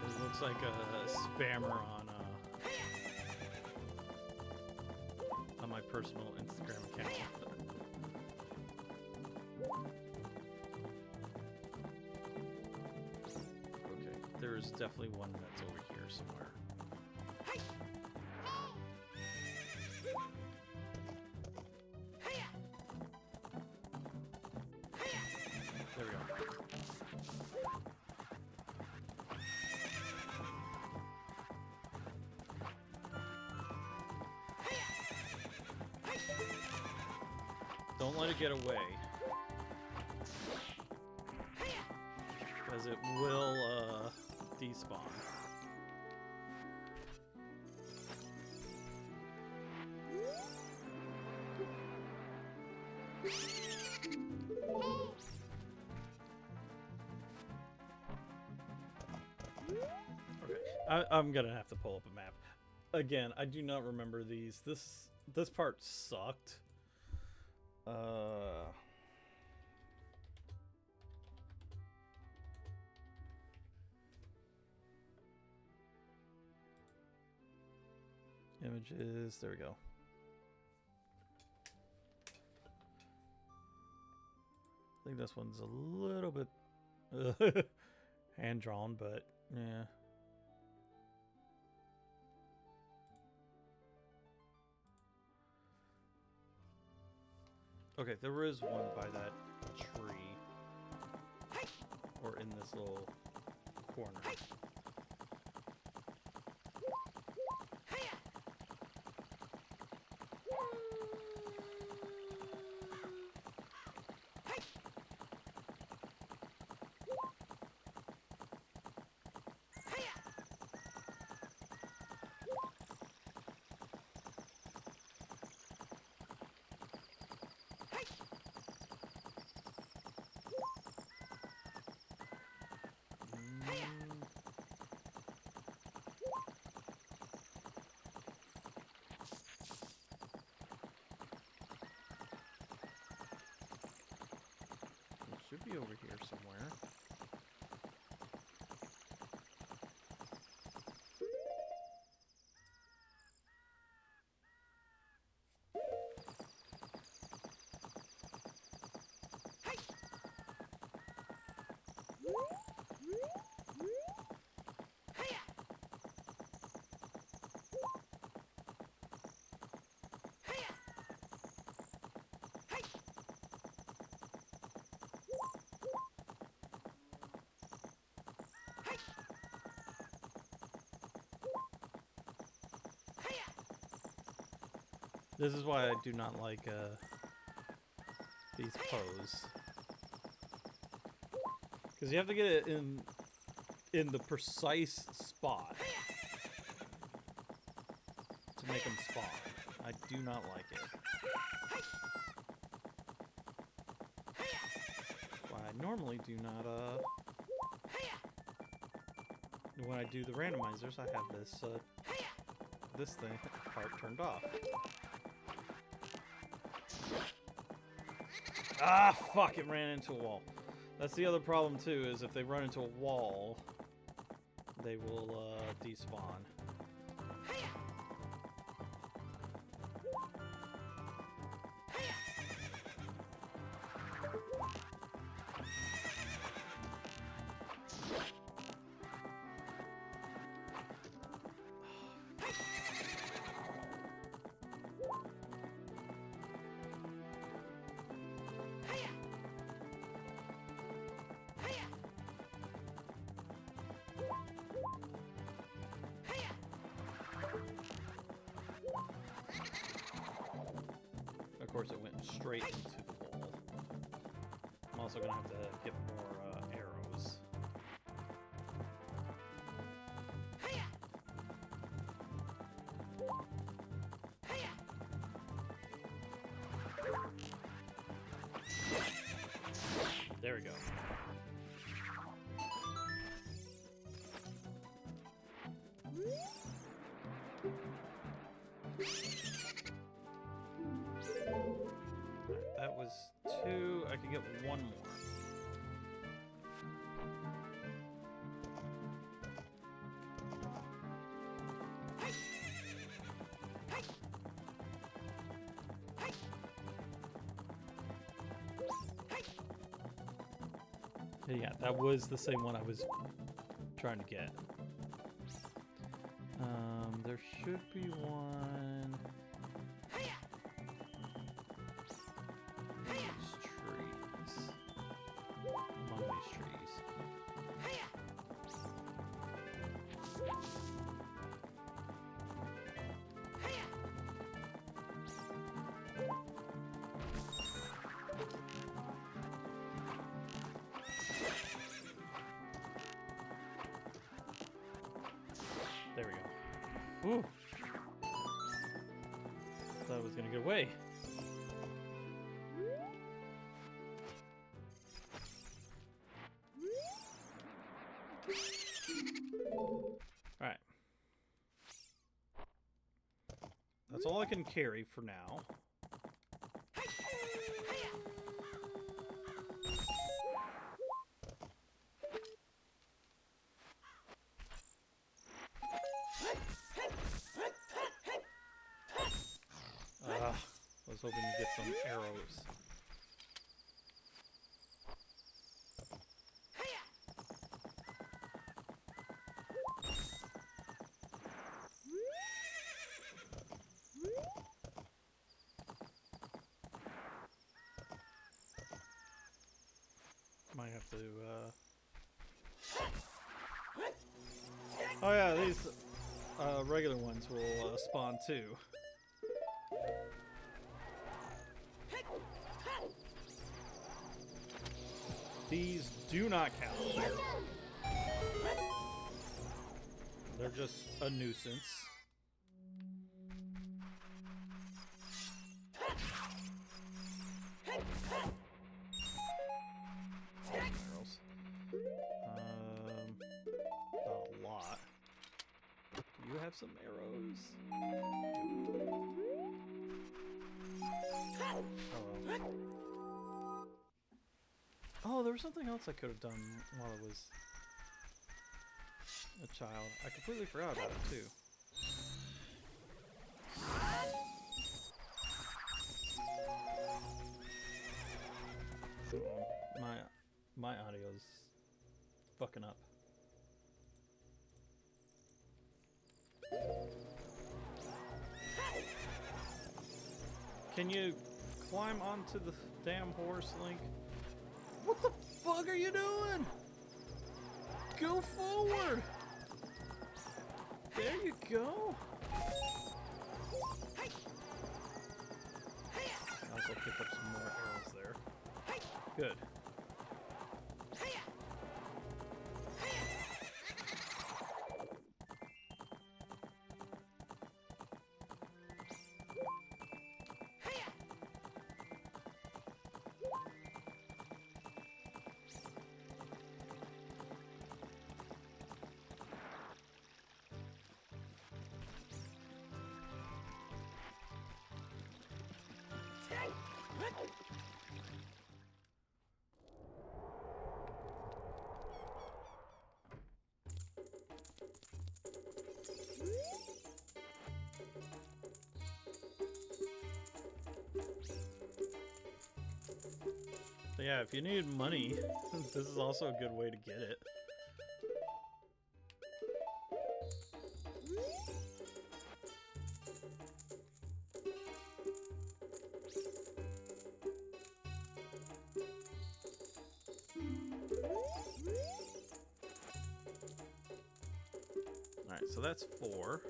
This looks like a spammer on my personal Instagram account. Okay, there's definitely one that's over here somewhere. Don't let it get away. Because it will, despawn. Okay, I'm gonna have to pull up a map. Again, I do not remember these. This part sucked. Images, there we go. I think this one's a little bit hand-drawn, but yeah. Okay, there is one by that tree. Or in this little corner. Should be over here somewhere. This is why I do not like these pose, because you have to get it in the precise spot to make them spawn. I do not like it. Why I normally do not when I do the randomizers, I have this thing part turned off. Ah, fuck, it ran into a wall. That's the other problem, too, is if they run into a wall, they will, despawn. Of course, it went straight into the wall. I'm also gonna have to get more arrows. There we go. That was 2. I can get one more. Yeah, that was the same one I was trying to get. There should be one. Among these trees. Ooh. Thought I was gonna get away. Alright. That's all I can carry for now. I was hoping to get some arrows. Might have to, Oh yeah, these regular ones will spawn too. These do not count. They're just a nuisance. Arrows. A lot. Do you have some arrows? Hello. Oh, there was something else I could have done while I was a child. I completely forgot about it too. My audio's fucking up. Can you climb onto the damn horse, Link? What the fuck are you doing? Go forward! There you go! I also picked up some more arrows there. Good. So yeah, if you need money, this is also a good way to get it. Alright, so that's 4.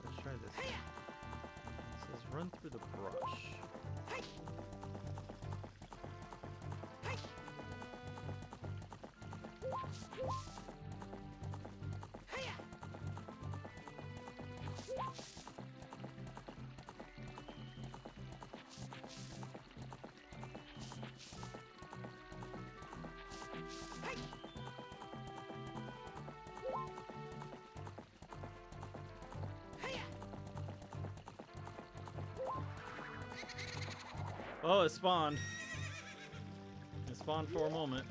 Let's try this. It says run through the brush. Oh, it spawned. It spawned for a moment.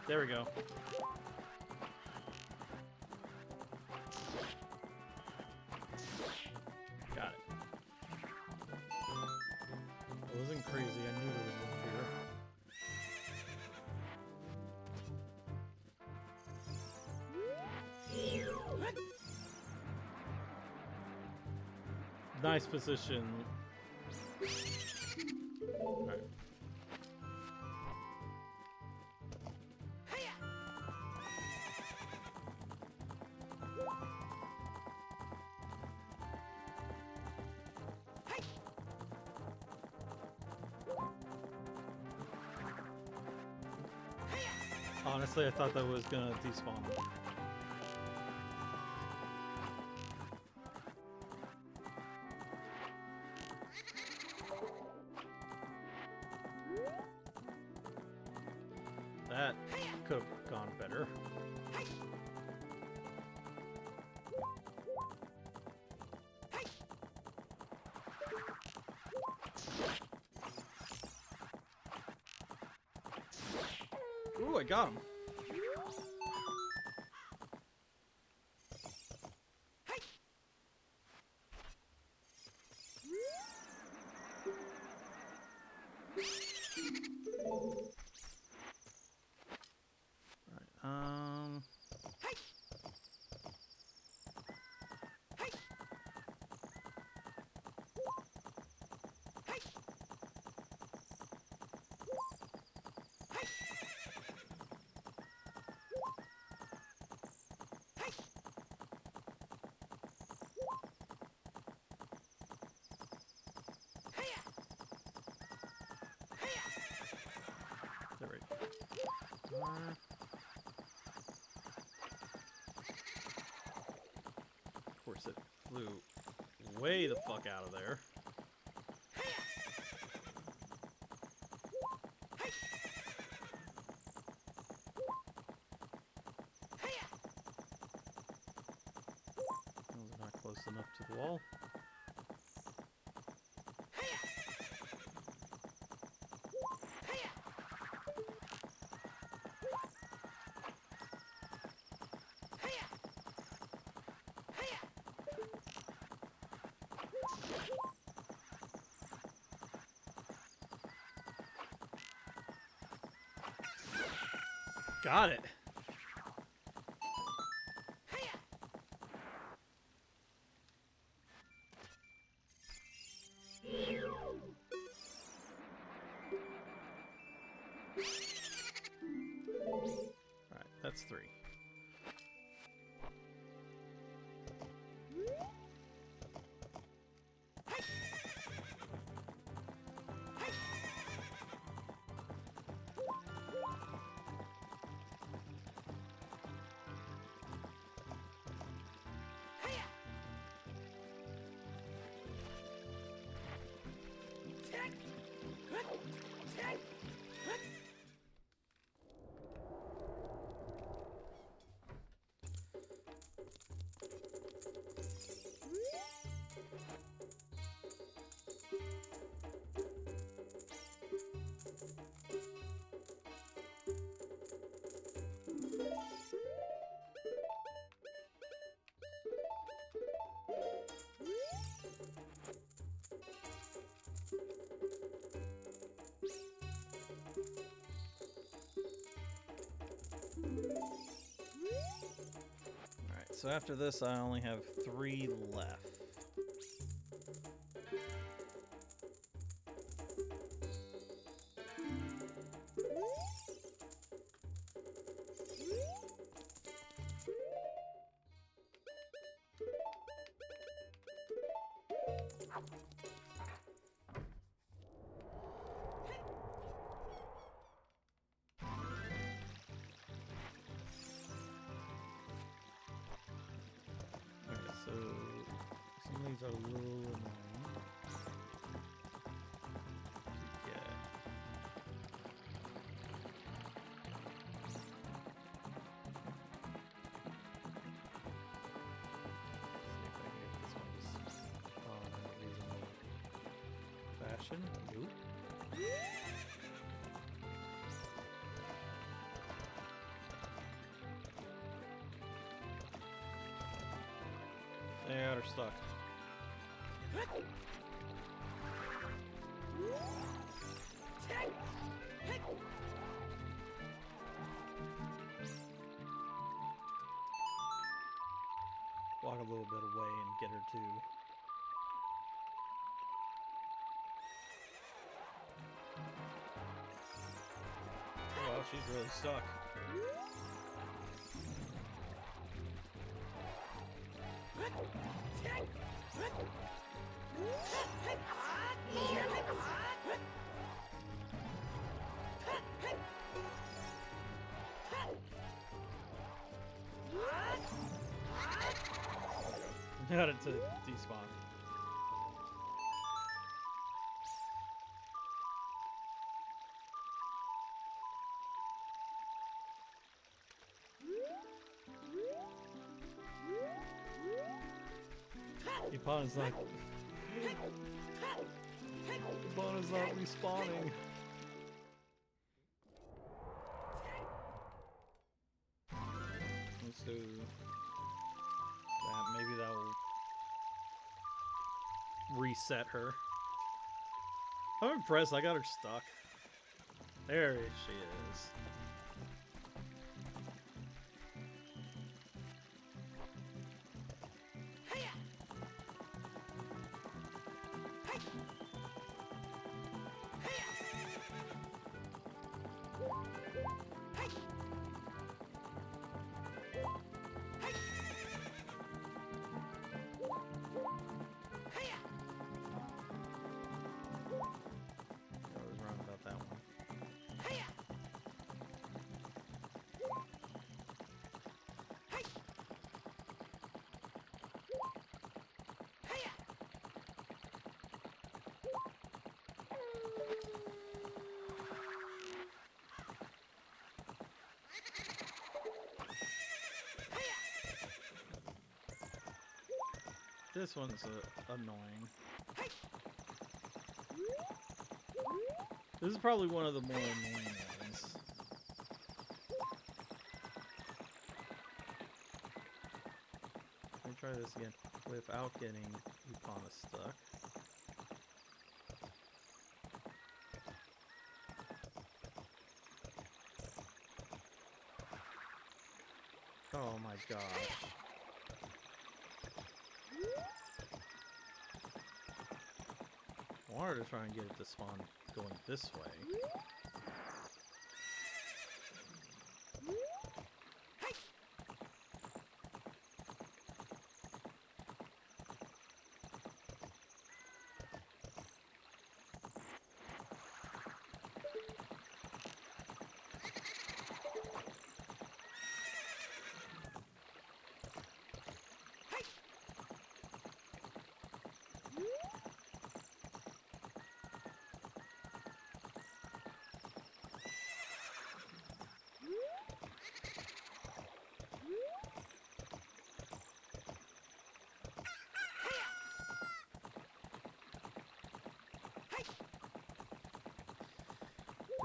There we go. Got it. crazy. I knew there was one here. Nice position. Alright. Honestly, I thought that was gonna despawn him. That could have gone better. Ooh, I got him. Of course, it flew way the fuck out of there. Those are not close enough to the wall. Got it. Alright, that's 3. Alright, so after this, I only have 3 left. So some of these are a little annoying to get. See if I can get this one just on in a reasonable fashion. Nope. They are stuck. walk a little bit away and get her too. Oh, well, she's really stuck. Got it to despawn. Ipana's not. Ipana's not respawning. Let's do that. Maybe that'll reset her. I'm impressed. I got her stuck. There she is. This one's annoying. This is probably one of the more annoying ones. Let me try this again without getting Ipana stuck. Oh my gosh. I wanted to try and get it to spawn going this way.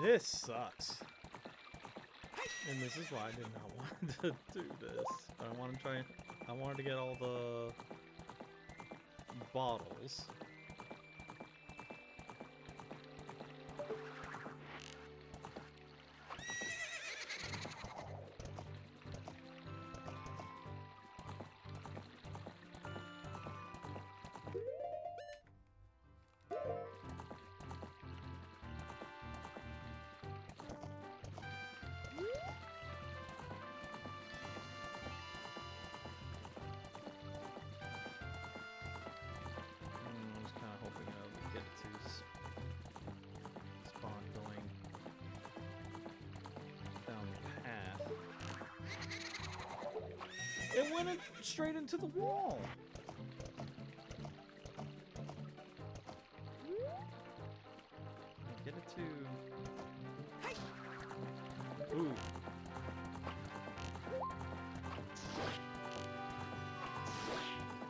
This sucks. And this is why I did not want to do this. But I wanted to get all the bottles. It went straight into the wall. Get it to... Ooh.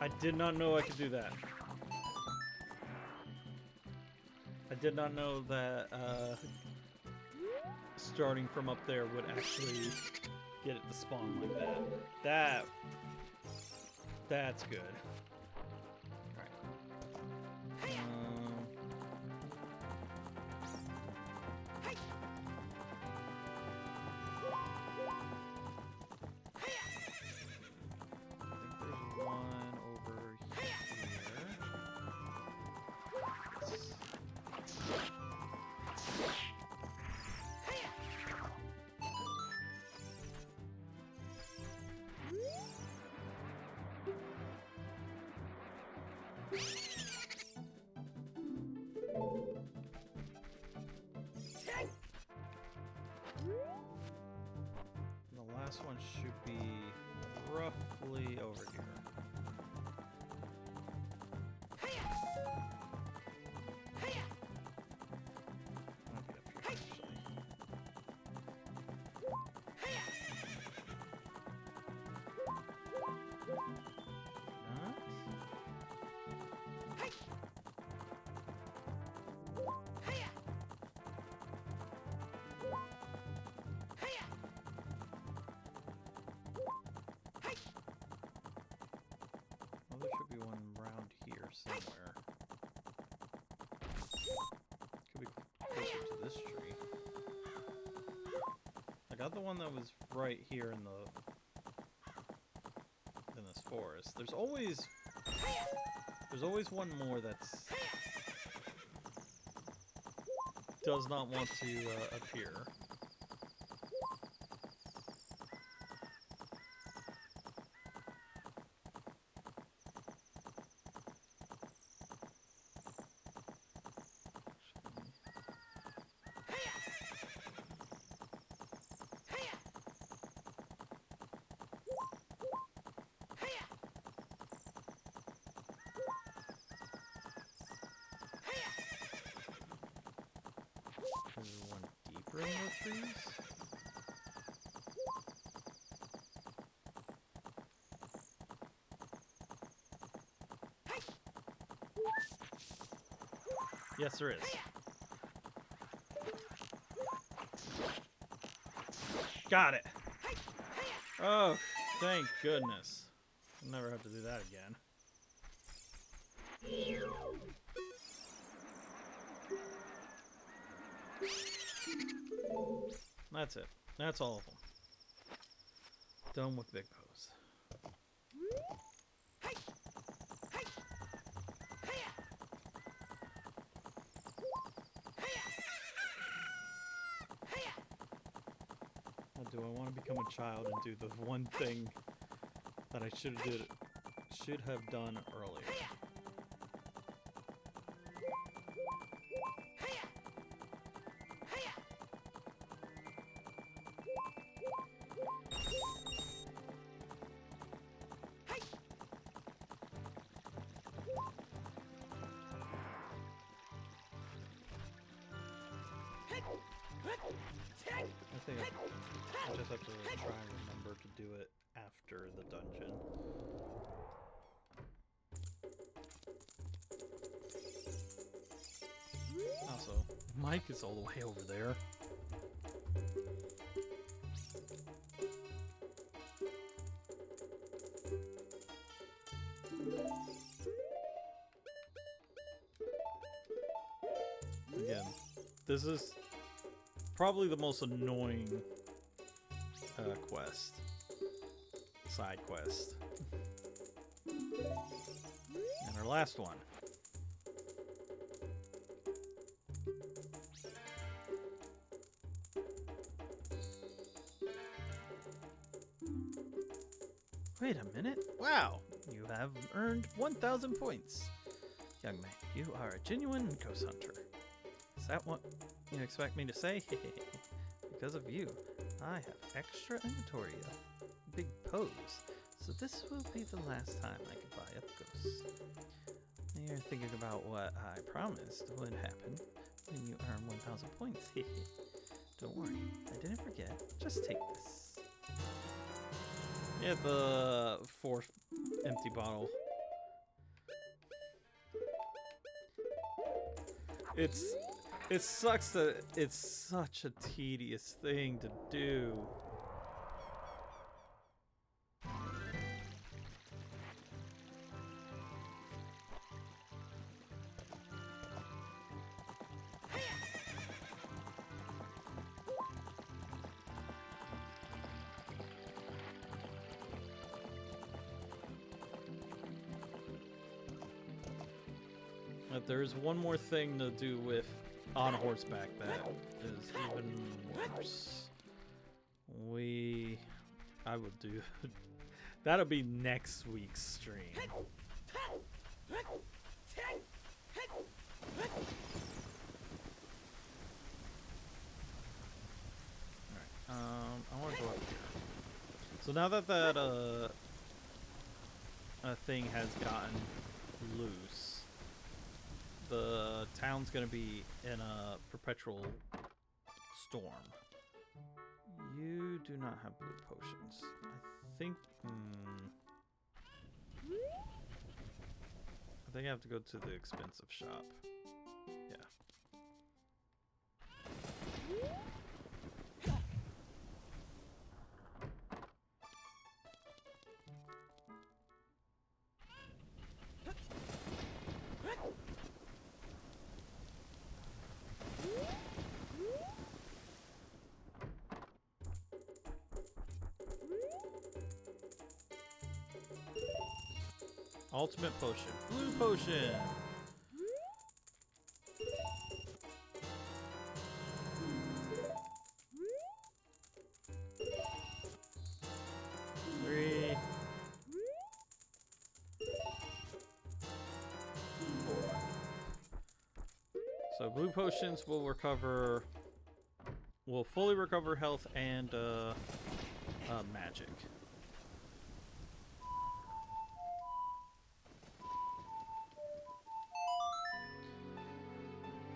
I did not know I could do that. I did not know that starting from up there would actually get it to spawn like that. That's good. Alright. I think there's one probably over here. Might be up here, actually. Well, there should be one around here somewhere. Could be closer to this tree. I got the one that was right here in this forest. There's always one more that's does not want to appear. Is there one deeper in the trees? Yes, there is. Got it. Oh, thank goodness. I'll never have to do that again. That's it. That's all of them. Done with Big Pose. Now, do I want to become a child and do the one thing that I should have done earlier? I think I just have to try and remember to do it after the dungeon. Also, Mike is all the way over there. Again, this is probably the most annoying quest. Side quest. And our last one. Wait a minute. Wow, you have earned 1,000 points. Young man, you are a genuine ghost hunter. Is that what you expect me to say? Because of you, I have extra inventory of Big Pose, so this will be the last time I can buy up ghosts. You're thinking about what I promised would happen when you earn 1,000 points. Don't worry, I didn't forget. Just take this. Yeah, the fourth empty bottle. It sucks that it's such a tedious thing to do. But there's one more thing to do with on horseback that is even worse. I will do that'll be next week's stream. Alright, I want to go up here. So now that thing has gotten loose. The town's gonna be in a perpetual storm. You do not have blue potions. I think. I think I have to go to the expensive shop. Yeah. Ultimate potion. Blue potion! Three. Four. So blue potions will recover... will fully recover health and magic.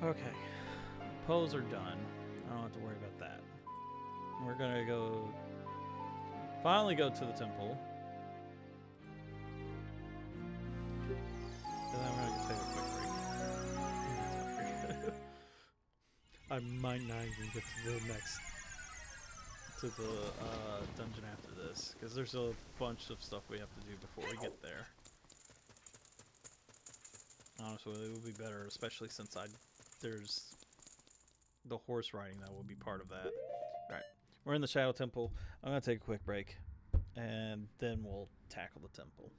Okay, pose are done. I don't have to worry about that. We're gonna go, finally go to the temple. And then I'm gonna take a quick break. I might not even get to the next, to the dungeon after this, because there's a bunch of stuff we have to do before we get there. Honestly, it would be better, especially since there's the horse riding that will be part of that. Alright, we're in the Shadow Temple. I'm going to take a quick break, and then we'll tackle the temple.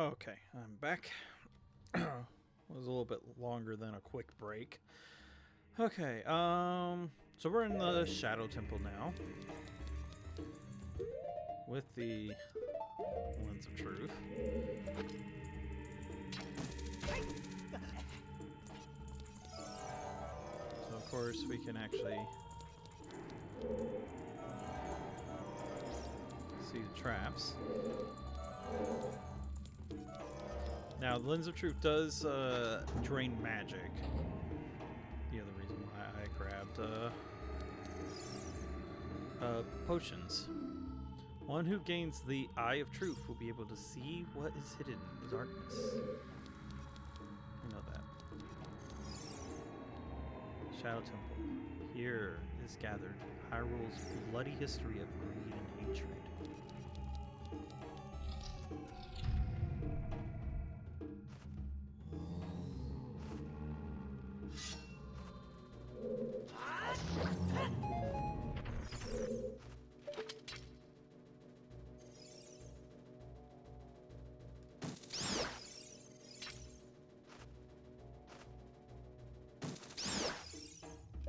Okay, I'm back. It was a little bit longer than a quick break. Okay, so we're in the Shadow Temple now. With the Lens of Truth. So of course we can actually see the traps. Now, the Lens of Truth does drain magic. The other reason why I grabbed potions. One who gains the Eye of Truth will be able to see what is hidden in the darkness. I know that. Shadow Temple. Here is gathered Hyrule's bloody history of greed and hatred.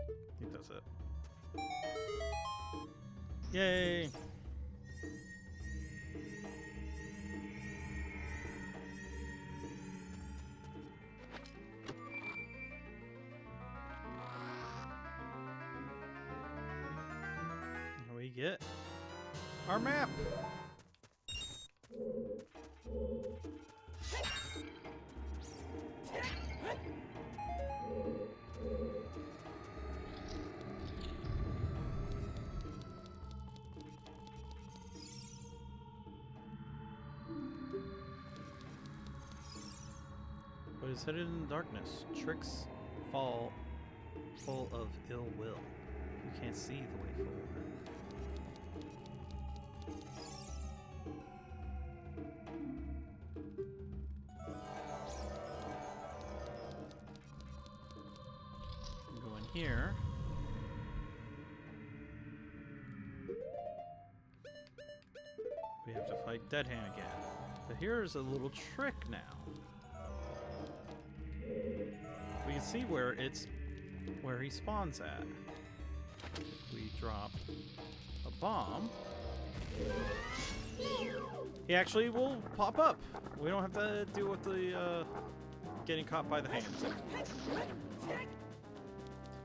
I think that's it. Yay! And we get our map. What is hidden in the darkness? Tricks fall full of ill will. You can't see the way forward. Go in here. We have to fight Dead Hand again. But here's a little trick now. We can see where he spawns at. If we drop a bomb, he actually will pop up. We don't have to deal with the getting caught by the hands.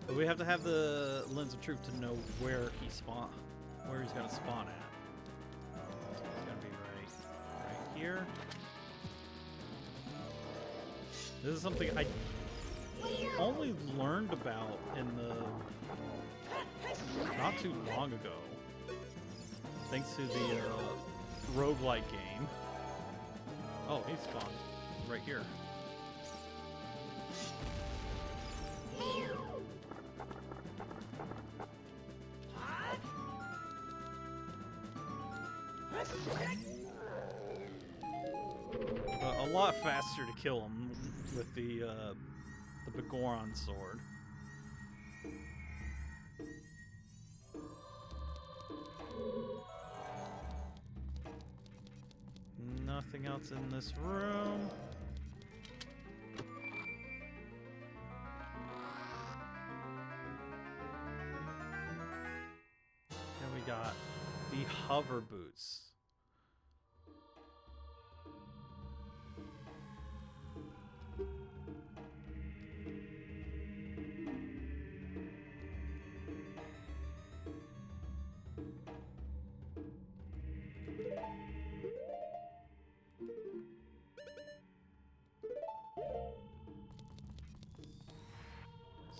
But we have to have the Lens of Truth to know where he's gonna spawn at. So it's gonna be right here. This is something I only learned about in the not too long ago, thanks to the roguelike game. Oh, he spawned right here. A lot faster to kill him with the Begoron sword. Nothing else in this room. Then we got the hover boots.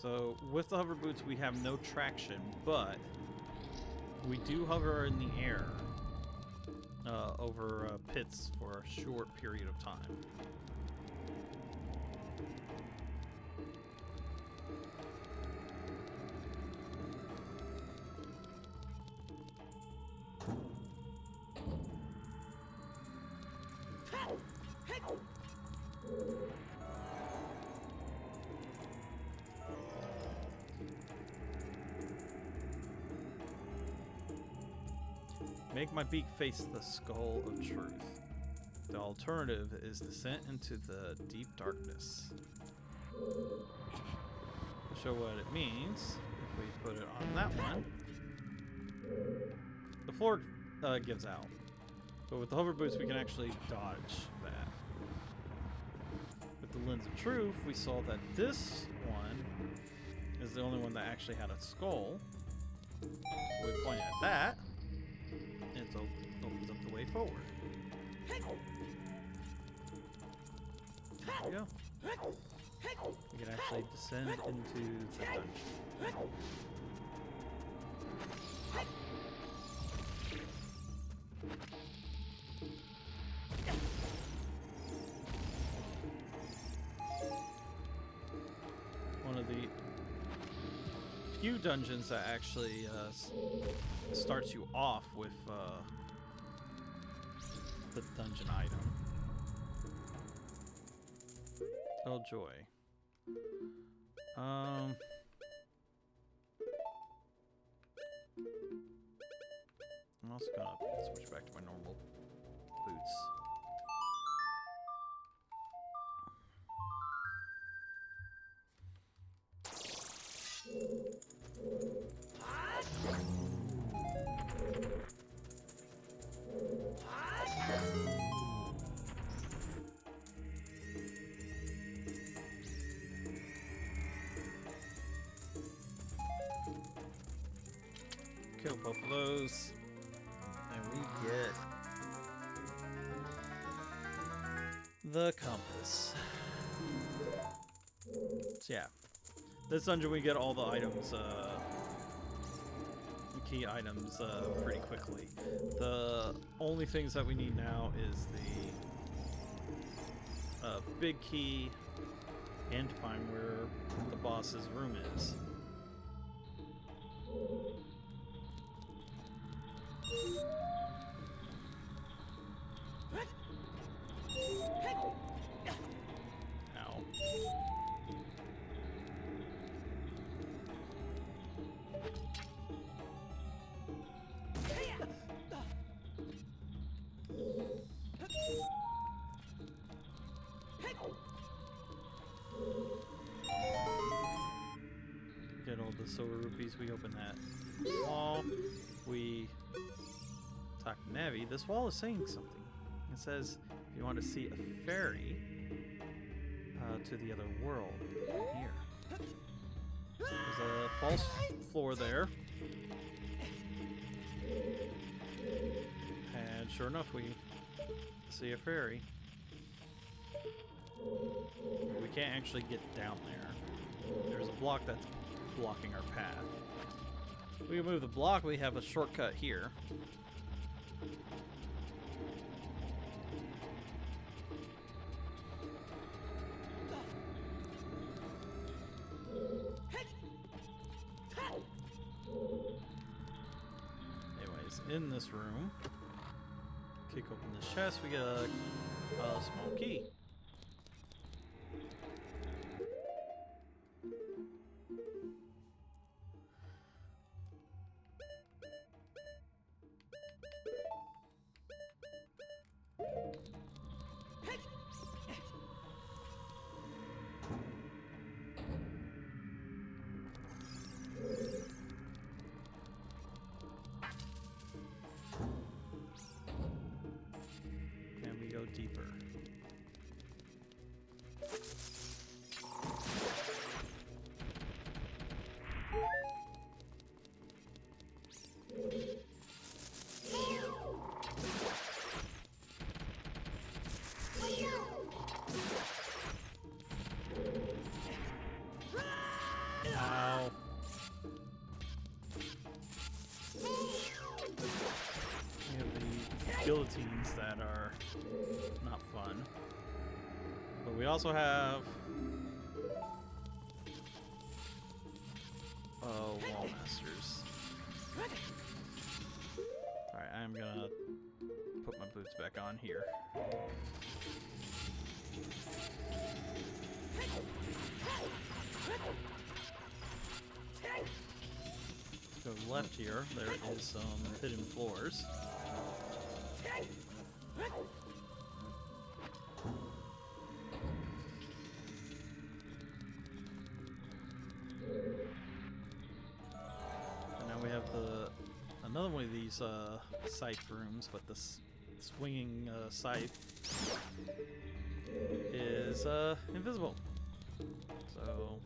So with the hover boots we have no traction, but we do hover in the air over pits for a short period of time. Make my beak face the skull of truth. The alternative is descent into the deep darkness. To show what it means, if we put it on that one, the floor gives out. But with the hover boots, we can actually dodge that. With the lens of truth, we saw that this one is the only one that actually had a skull. So we point at that, and it opens up the way forward. There we go. We can actually descend into the dungeon. One of the few dungeons that actually starts you off with the dungeon item. Oh joy. I'm also gonna switch back to my normal boots. Kill both of those, and we get the compass. So yeah, this dungeon we get all the items, the key items pretty quickly. The only things that we need now is the big key and to find where the boss's room is. Ow. Get all the silver rupees, we open that wall, we talk to Navi. This wall is saying something. It says, if you want to see a fairy to the other world, here. There's a false floor there. And sure enough, we see a fairy. We can't actually get down there. There's a block that's blocking our path. We can move the block, we have a shortcut here. Anyways, in this room, kick open this chest, we get a small key. Can we go deeper? Ow. We have the guillotines that are not fun. But we also have wall masters. Alright, I'm gonna put my boots back on here. Go left here, there is some hidden floors. these scythe rooms, but this swinging scythe is invisible. So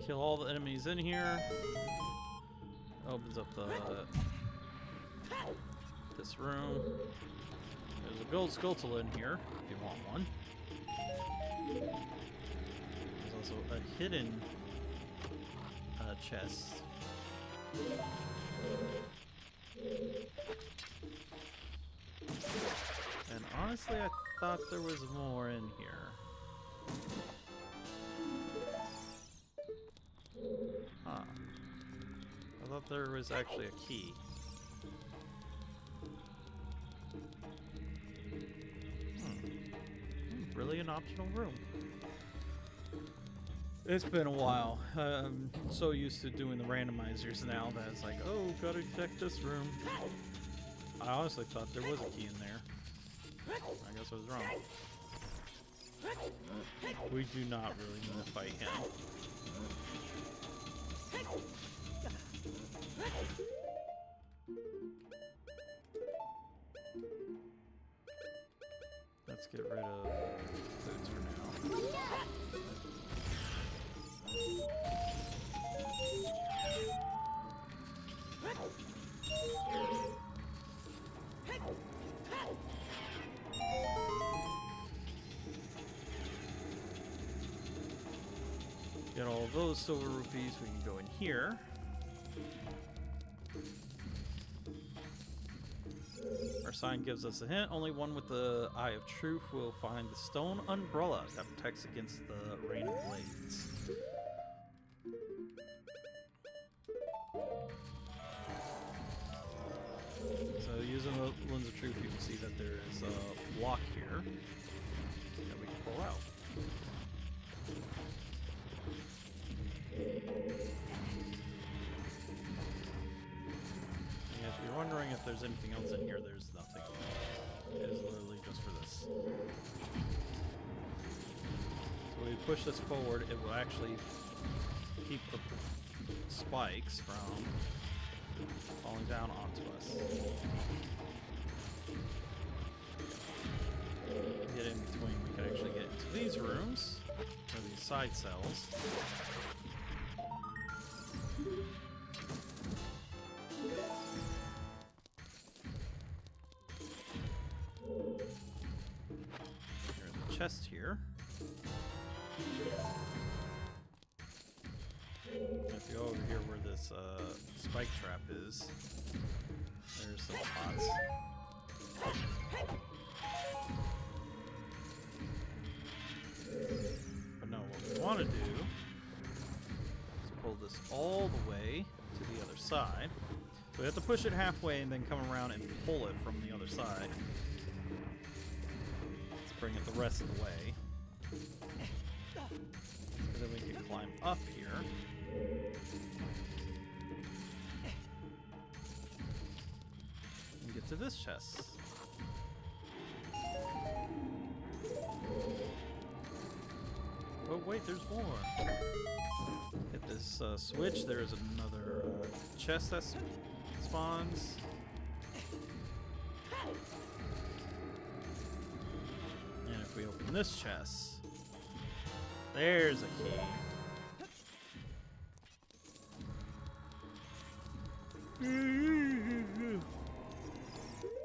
kill all the enemies in here. Opens up the this room. There's a gold skull in here if you want one. There's also a hidden chest. And honestly, I thought there was more in here. Huh. I thought there was actually a key. Really an optional room. It's been a while. I'm so used to doing the randomizers now that it's like, oh, gotta check this room. I honestly thought there was a key in there. I guess I was wrong. We do not really need to fight him. Let's get rid of foods for now. Get all of those silver rupees, we can go in here. Our sign gives us a hint. Only one with the Eye of Truth will find the stone umbrella that protects against the rain of blades. So using the Lens of Truth, you can see that there is a block here that we can pull out. And if you're wondering if there's anything else in here, there's nothing. It is literally just for this. So when we push this forward, it will actually keep the spikes from falling down onto us. Get in between, we can actually get into these rooms, or these side cells. There's a chest here. If you go over here where this spike trap is, there's some pots. But no, what we want to do is pull this all the way to the other side. So we have to push it halfway and then come around and pull it from the other side. Let's bring it the rest of the way. And then we can climb up here. And get to this chest. Oh wait, there's more. Hit this switch, there's another chest that spawns. And if we open this chest, there's a key.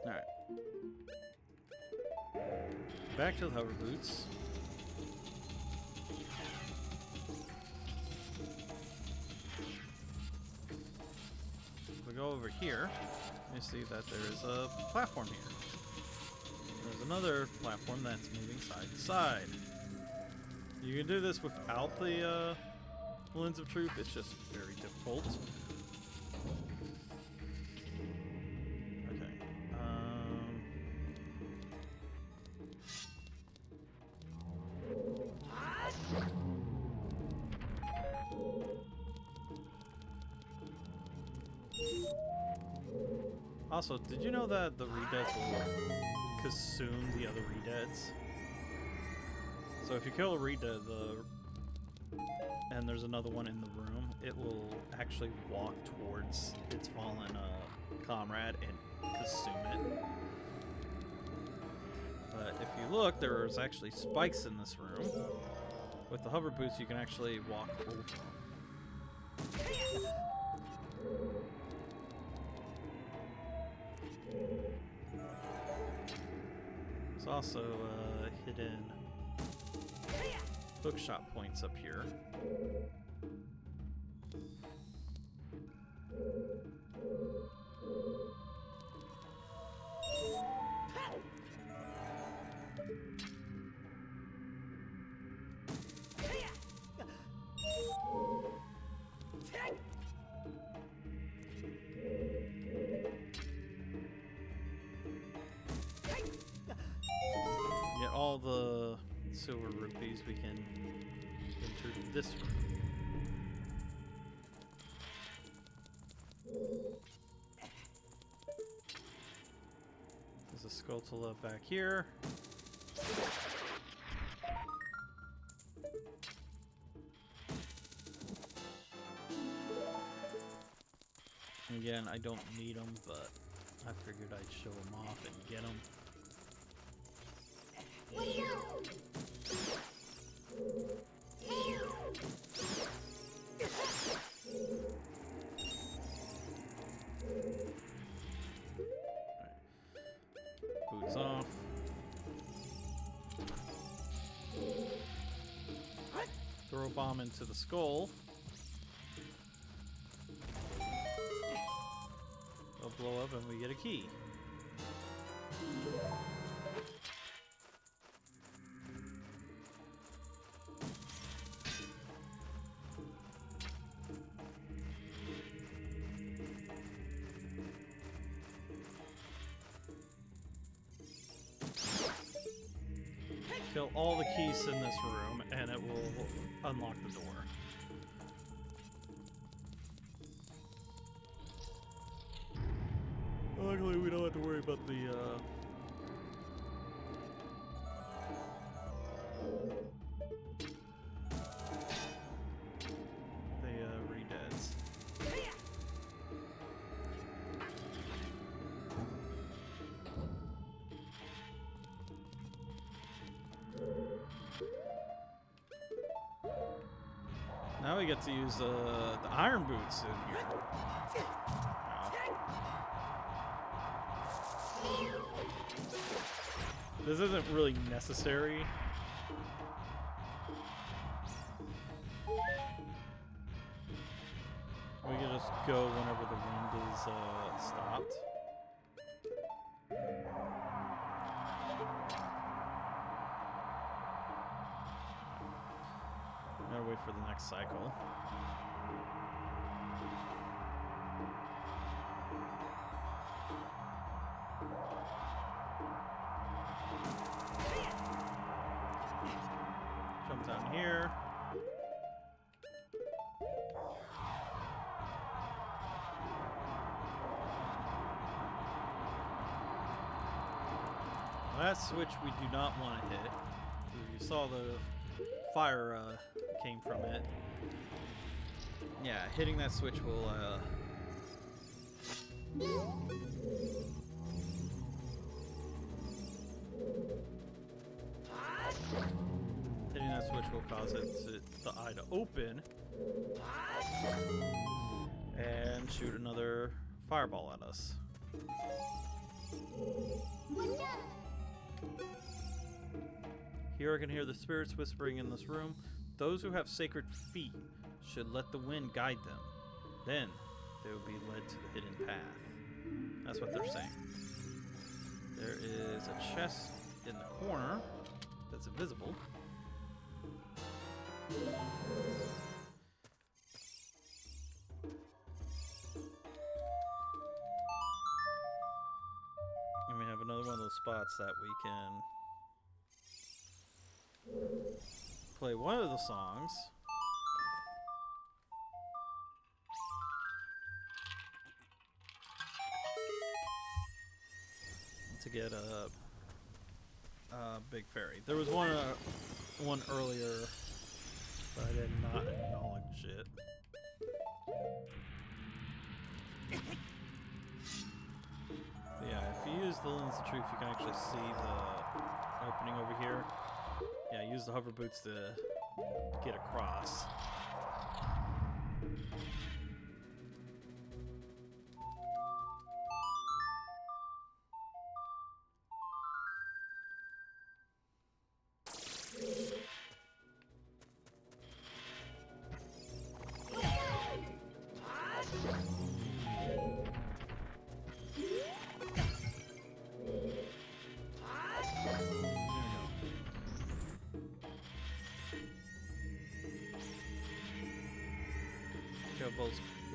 Alright. Back to the hover boots. We go over here, you see that there is a platform here. There's another platform that's moving side to side. You can do this without the Lens of Truth, it's just very difficult. Okay. Also, did you know that the re-deads will consume the other re-deads? So if you kill a re-dead, and there's another one in the room, it will actually walk towards its fallen comrade and consume it. But if you look, there's actually spikes in this room. With the hover boots, you can actually walk over them. There's also hidden bookshop points up here. Get all the silver rupees, we can enter this room. There's a Skulltula back here. Again, I don't need them, but I figured I'd show them off and get them. Boots off. Throw a bomb into the skull. It'll blow up and we get a key. Kill all the keys in this room and it will unlock the door. Luckily we don't have to worry about the re-deads. Now we get to use the iron boots in here. This isn't really necessary. We can just go whenever the wind is stopped. Now wait for the next cycle. Jump down here. That switch we do not want to hit. You saw the fire came from it. Yeah, hitting that switch will hitting that switch will cause the eye to open and shoot another fireball at us. Here I can hear the spirits whispering in this room. Those who have sacred feet should let the wind guide them. Then they will be led to the hidden path. That's what they're saying. There is a chest in the corner that's invisible. And we have another one of those spots that we can play one of the songs. to get a big fairy. There was one earlier, but I did not acknowledge it. But yeah, if you use the Lens of Truth, you can actually see the opening over here. Yeah, use the hover boots to get across.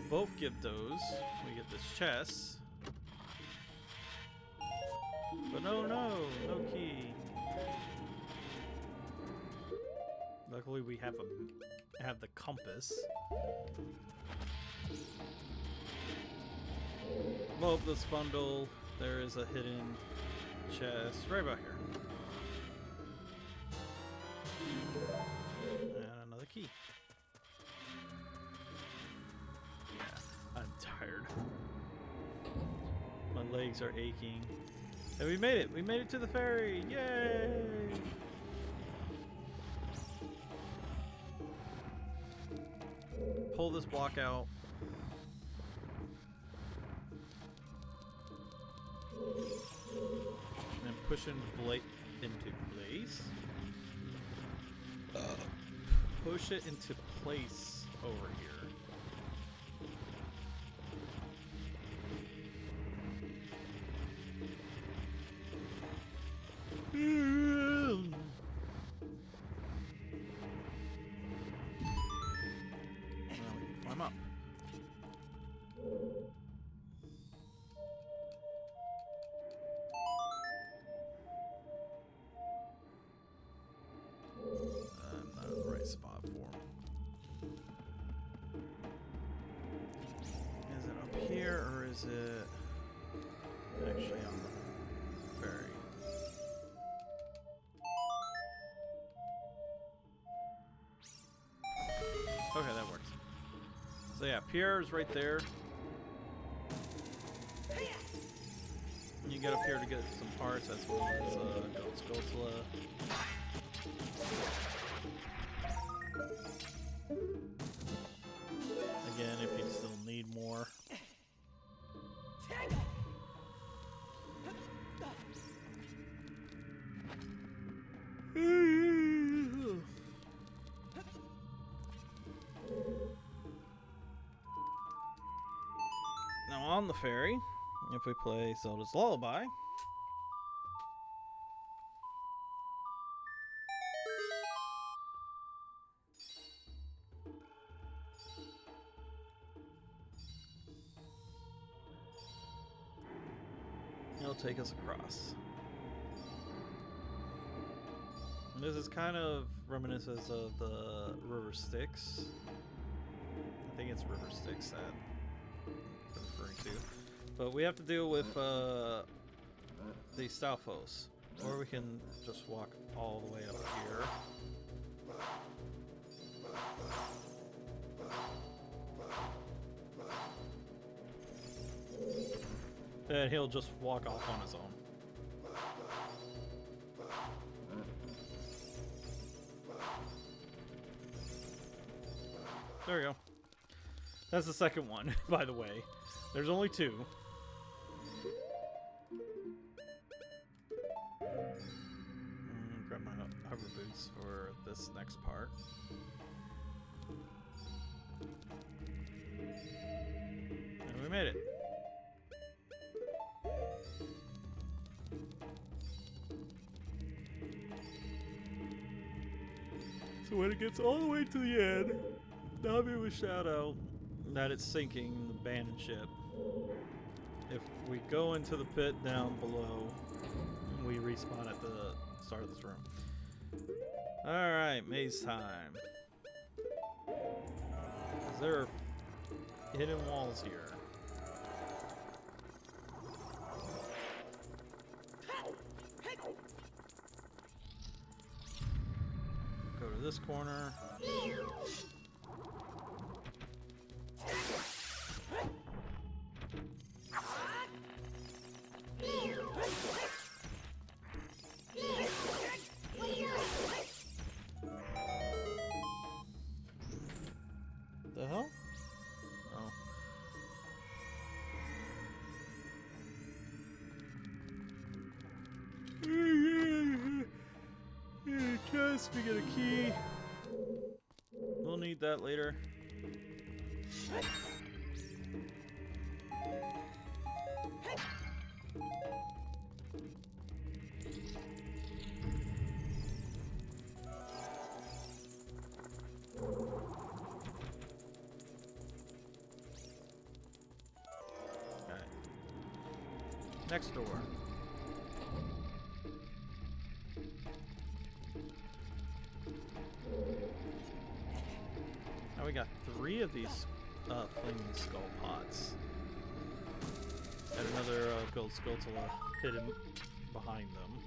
Both get those. We get this chest. But no key. Luckily we have the compass. Well, this bundle, there is a hidden chest right about here. And another key. I'm tired. My legs are aching. And we made it! We made it to the ferry! Yay! Pull this block out. And push into place. Push it into place over here. Climb up. Not in the right spot for him. Is it up here or is it actually on the ferry? Okay, that works. So yeah, Pierre's right there. You get up here to get some parts as well as Godzilla. Again, if you still need more. Now on the ferry, if we play Zelda's Lullaby, it'll take us across. And this is kind of reminiscent of the River Styx. I think it's River Styx that I'm referring to. But we have to deal with the Stalfos. Or we can just walk all the way up here. And he'll just walk off on his own. There we go. That's the second one, by the way. There's only two. Grab my hover boots for this next part. And we made it. So when it gets all the way to the end, Navi will shout out that it's sinking the abandoned ship. If we go into the pit down below, we respawn at the start of this room. Alright, maze time. There are hidden walls here. this corner. The hell? Oh. Just we get a key. We'll need that later. Okay. Next door. Now we got 3 of these flaming skull pots. And another gold skulltula hidden behind them.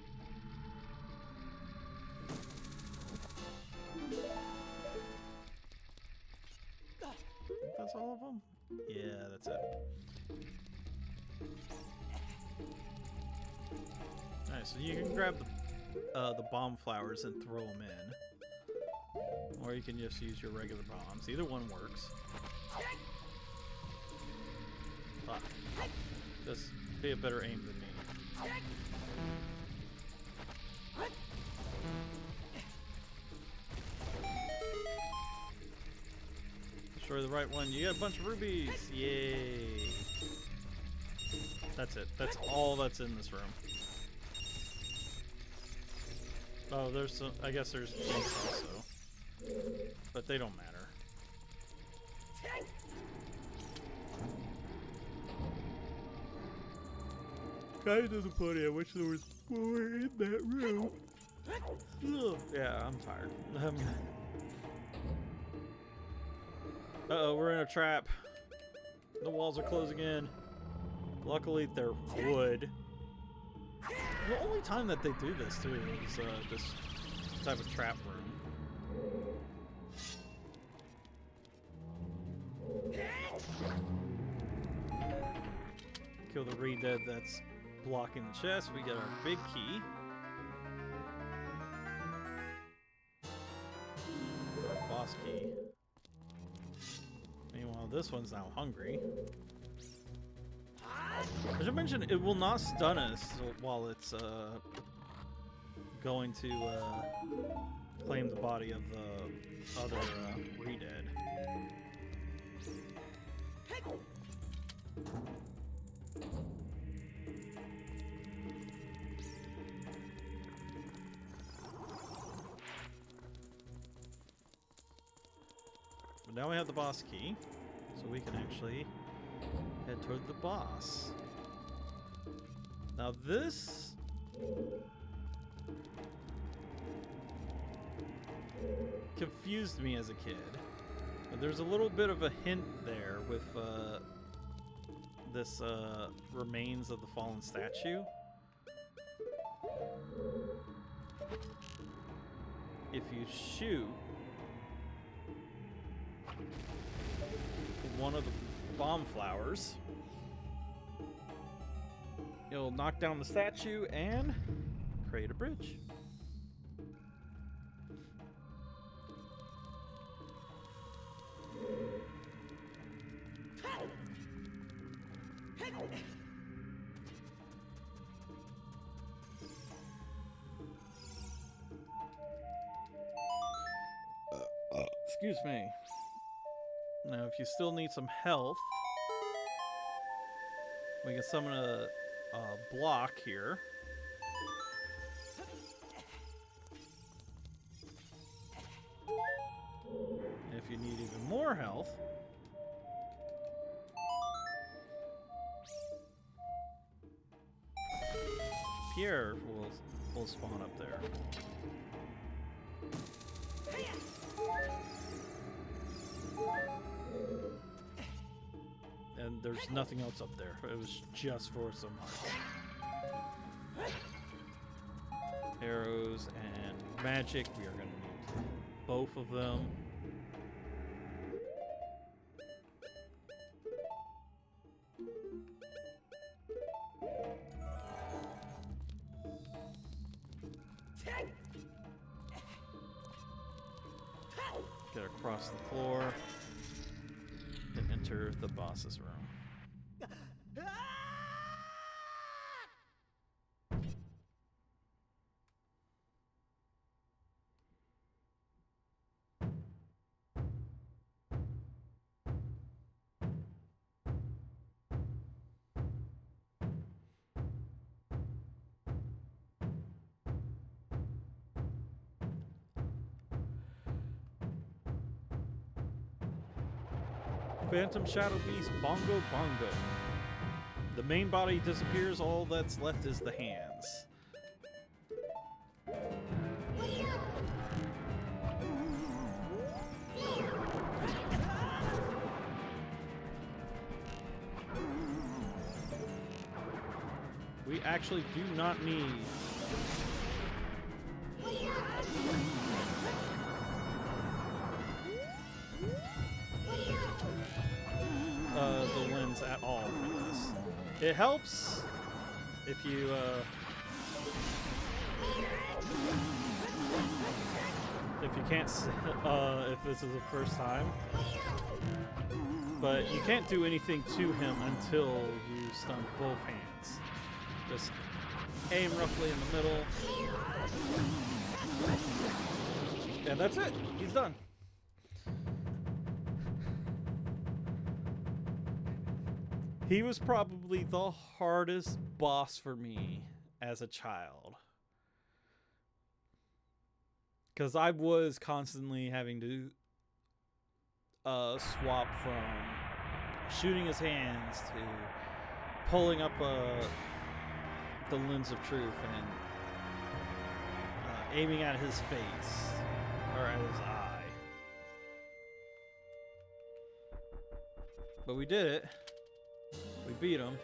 I think that's all of them? Yeah, that's it. Alright, so you can grab the bomb flowers and throw them in. Or you can just use your regular bombs. Either one works. Fuck. Just be a better aim than me. Destroy the right one. You get a bunch of rubies. Yay. That's it. That's all that's in this room. Oh, there's some. I guess there's keys also. But they don't matter. Kinda disappointed. I wish there was more in that room. Ugh. Yeah, I'm tired. Uh-oh, we're in a trap. The walls are closing in. Luckily, they're wood. The only time that they do this, too, is this type of trap room. Kill the re-dead that's blocking the chest. We get our big key. Our boss key. Meanwhile, this one's now hungry. I should mention, it will not stun us while it's going to claim the body of the other re-dead. But now we have the boss key, so we can actually head toward the boss. Now this... confused me as a kid. But there's a little bit of a hint there with this remains of the fallen statue. If you shoot one of the bomb flowers, it'll knock down the statue and create a bridge. Excuse me. Now, if you still need some health, we can summon a block here. And if you need even more health, Pierre will spawn up there. And there's nothing else up there. It was just for some hearts. Arrows and magic we are going to need. both of them. Get across the floor and enter the boss's room. Phantom Shadow Beast Bongo Bongo. The main body disappears, all that's left is the hands. We actually do not need the lens at all for this. It helps if you can't if this is the first time, but you can't do anything to him until you stun both hands. Just aim roughly in the middle, and that's it. He's done. He was probably the hardest boss for me as a child, because I was constantly having to swap from shooting his hands to pulling up the lens of truth and aiming at his face or at his eye. But we did it. We beat him.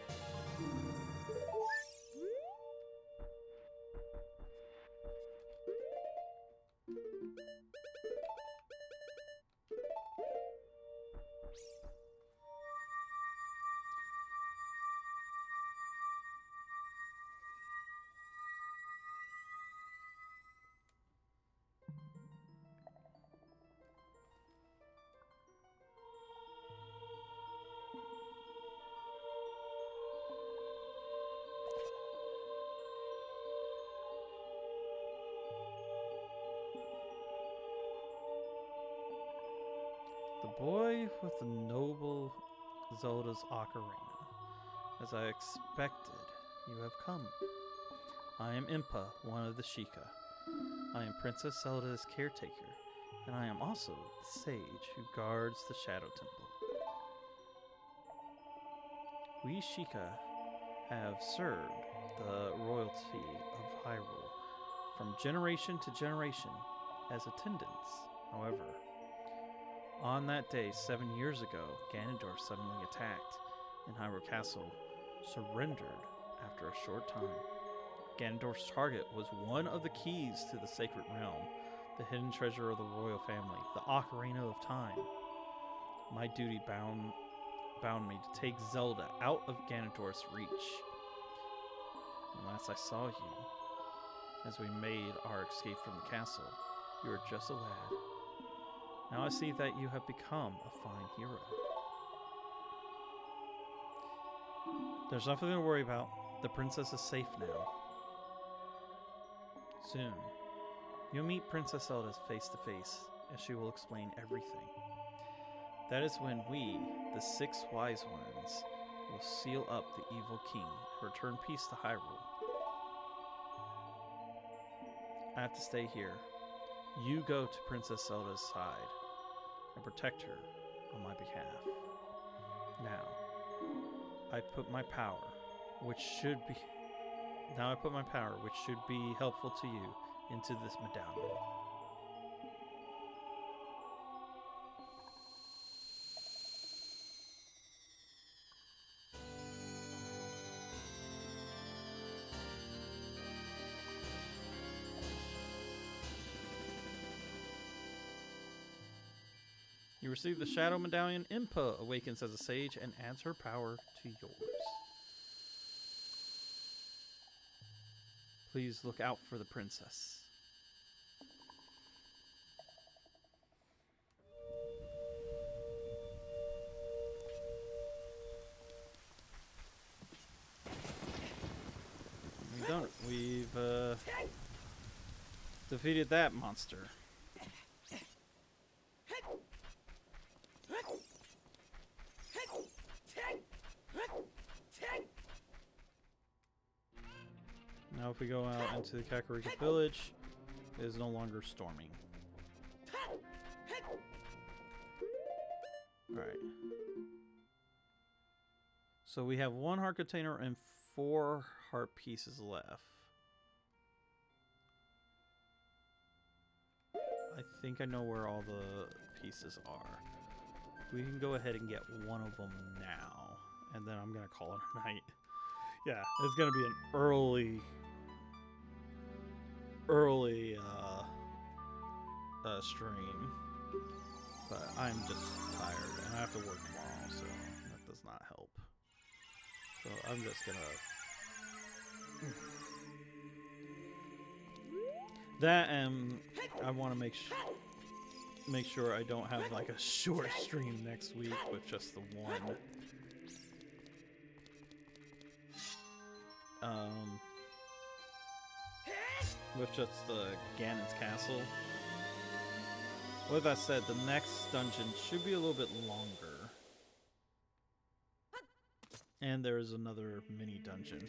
The boy with the noble Zelda's Ocarina. As I expected, you have come. I am Impa, one of the Sheikah. I am Princess Zelda's caretaker, and I am also the sage who guards the Shadow Temple. We Sheikah have served the royalty of Hyrule from generation to generation as attendants. However, on that day 7 years ago, Ganondorf suddenly attacked, and Hyrule Castle surrendered after a short time. Ganondorf's target was one of the keys to the Sacred Realm, the hidden treasure of the royal family, the Ocarina of Time. My duty bound me to take Zelda out of Ganondorf's reach. And last I saw you, as we made our escape from the castle, you were just a lad. Now I see that you have become a fine hero. There's nothing to worry about. The princess is safe now. Soon, you'll meet Princess Zelda face to face, and she will explain everything. That is when we, the 6 wise ones, will seal up the evil king and return peace to Hyrule. I have to stay here. You go to Princess Zelda's side and protect her on my behalf. Now, I put my power, which should be helpful to you, into this medallion. You receive the Shadow Medallion. Impa awakens as a sage and adds her power to yours. Please look out for the princess. We've done it. We've defeated that monster. Now if we go out into the Kakariko village, it is no longer storming. Alright. So we have 1 heart container and 4 heart pieces left. I think I know where all the pieces are. We can go ahead and get one of them now. And then I'm going to call it a night. Yeah, it's going to be an early stream. But I'm just tired and I have to work tomorrow, so that does not help. So I'm just going to... That and I want to make sure I don't have like a short stream next week with just the one. With just the Ganon's castle. With that said, the next dungeon should be a little bit longer. And there is another mini dungeon.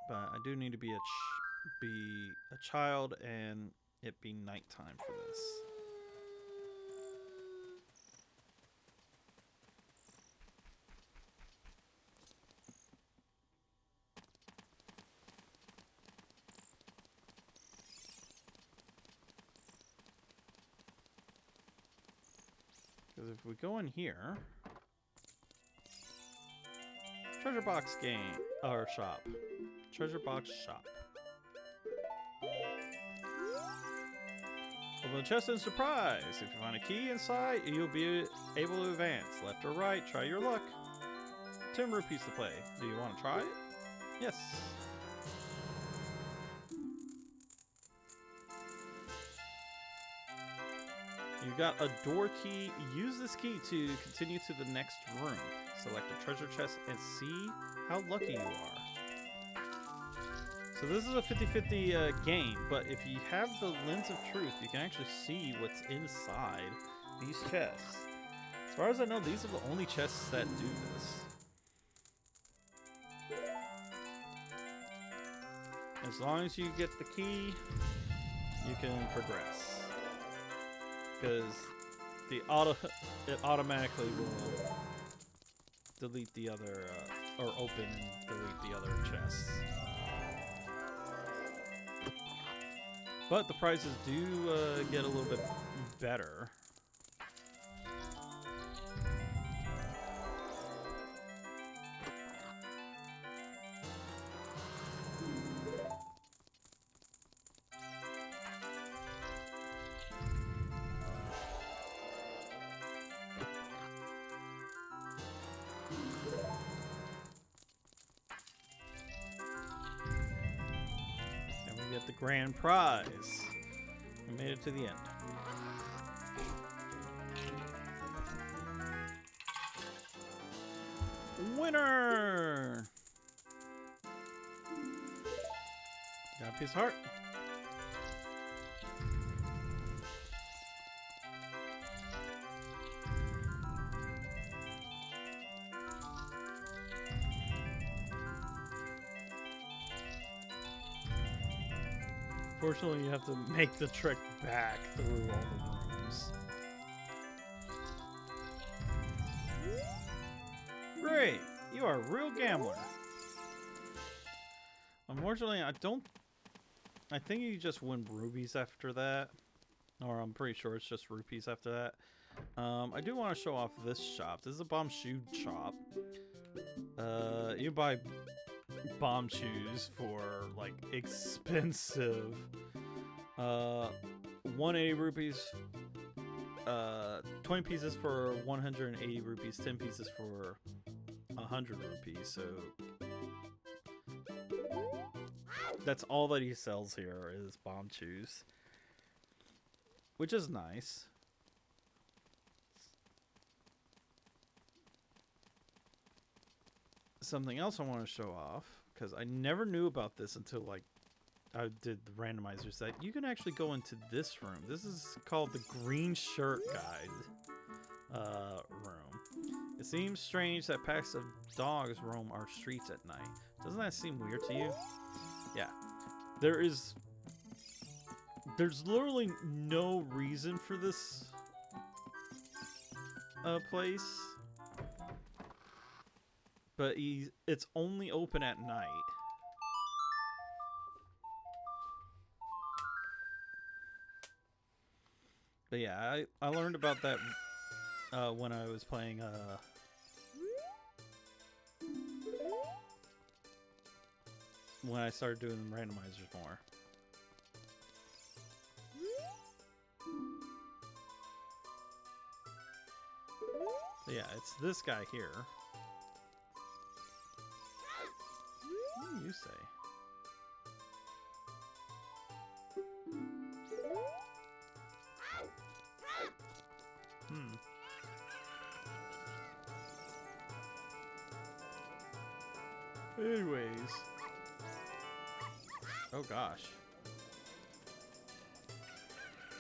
But I do need to be a child and it be nighttime for this. Because if we go in here, treasure box game or shop. Treasure box shop. Open the chest and surprise! If you find a key inside, you'll be able to advance. Left or right, try your luck. 10 rupees to play. Do you want to try it? Yes. You got a door key. Use this key to continue to the next room. Select a treasure chest and see how lucky you are. So this is a 50-50 game, but if you have the lens of truth, you can actually see what's inside these chests. As far as I know, these are the only chests that do this. As long as you get the key, you can progress. Because it automatically will delete the other, or open and delete the other chests. But the prizes do get a little bit better. The grand prize. We made it to the end. Winner! Got a piece of heart. Fortunately, you have to make the trek back through all the rooms. Great! You are a real gambler. Unfortunately, I think you just win rubies after that. Or I'm pretty sure it's just rupees after that. I do want to show off this shop. This is a bomb shoe shop. You buy bomb shoes for like expensive 180 rupees, 20 pieces for 180 rupees, 10 pieces for 100 rupees. So that's all that he sells here is bomb shoes, which is nice. Something else I want to show off, because I never knew about this until like I did the randomizers, that you can actually go into this room. This is called the Green Shirt Guide room. It seems strange that packs of dogs roam our streets at night. Doesn't that seem weird to you? Yeah. There's literally no reason for this place. But it's only open at night. But yeah, I learned about that when I was playing when I started doing randomizers more. But yeah, it's this guy here. What do you say? Anyways. Oh gosh.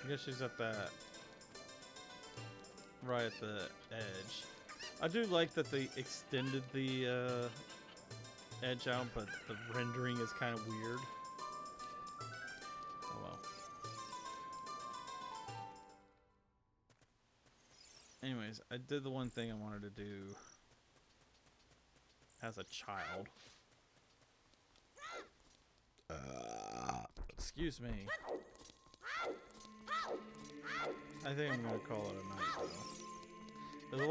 I guess she's at that right at the edge. I do like that they extended the edge out, but the rendering is kind of weird. Oh well. Anyways, I did the one thing I wanted to do as a child. Excuse me. I think I'm gonna call it a night though. There's a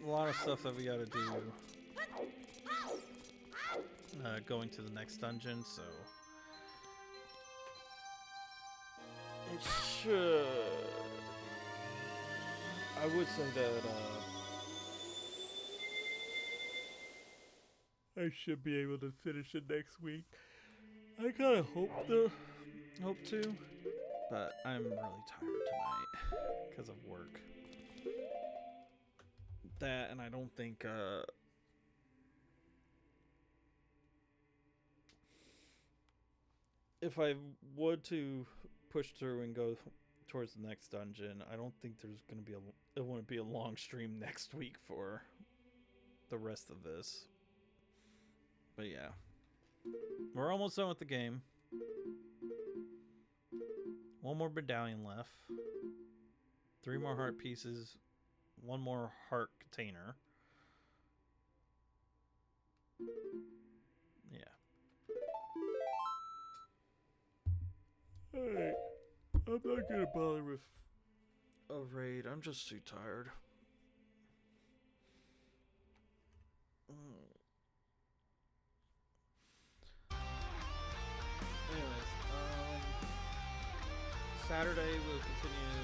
lot of stuff that we gotta do going to the next dungeon, so it should. I would say that I should be able to finish it next week. I kind of hope to, but I'm really tired tonight because of work. That, and I don't think if I would to push through and go towards the next dungeon, I don't think there's gonna be it wouldn't be a long stream next week for the rest of this. But yeah, we're almost done with the game. One more medallion left. 3 more heart pieces. 1 more heart container. Yeah. Alright. I'm not gonna bother with a raid. I'm just too tired. Anyways, Saturday we'll continue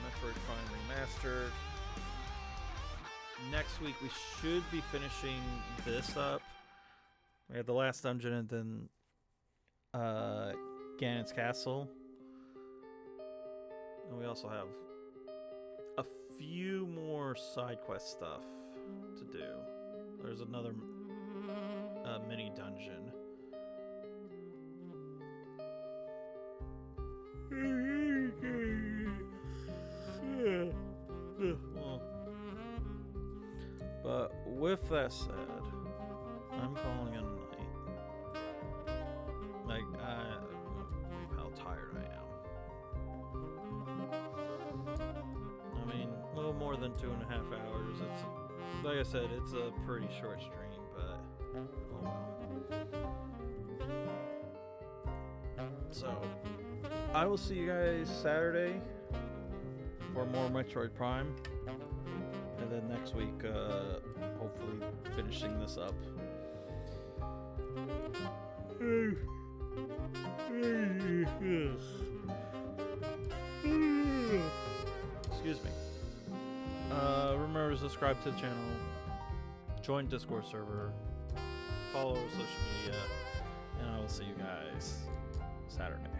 Metroid Prime Remastered. Next week we should be finishing this up. We have the last dungeon and then Ganon's Castle. And we also have a few more side quest stuff to do. There's another mini dungeon. But with that said, I'm calling it a night. Like, how tired I am. I mean, a little more than 2.5 hours. It's, like I said, it's a pretty short stream, but oh well. So, I will see you guys Saturday for more Metroid Prime. And then next week, hopefully finishing this up. Excuse me. Remember to subscribe to the channel, join Discord server, follow social media, and I will see you guys Saturday.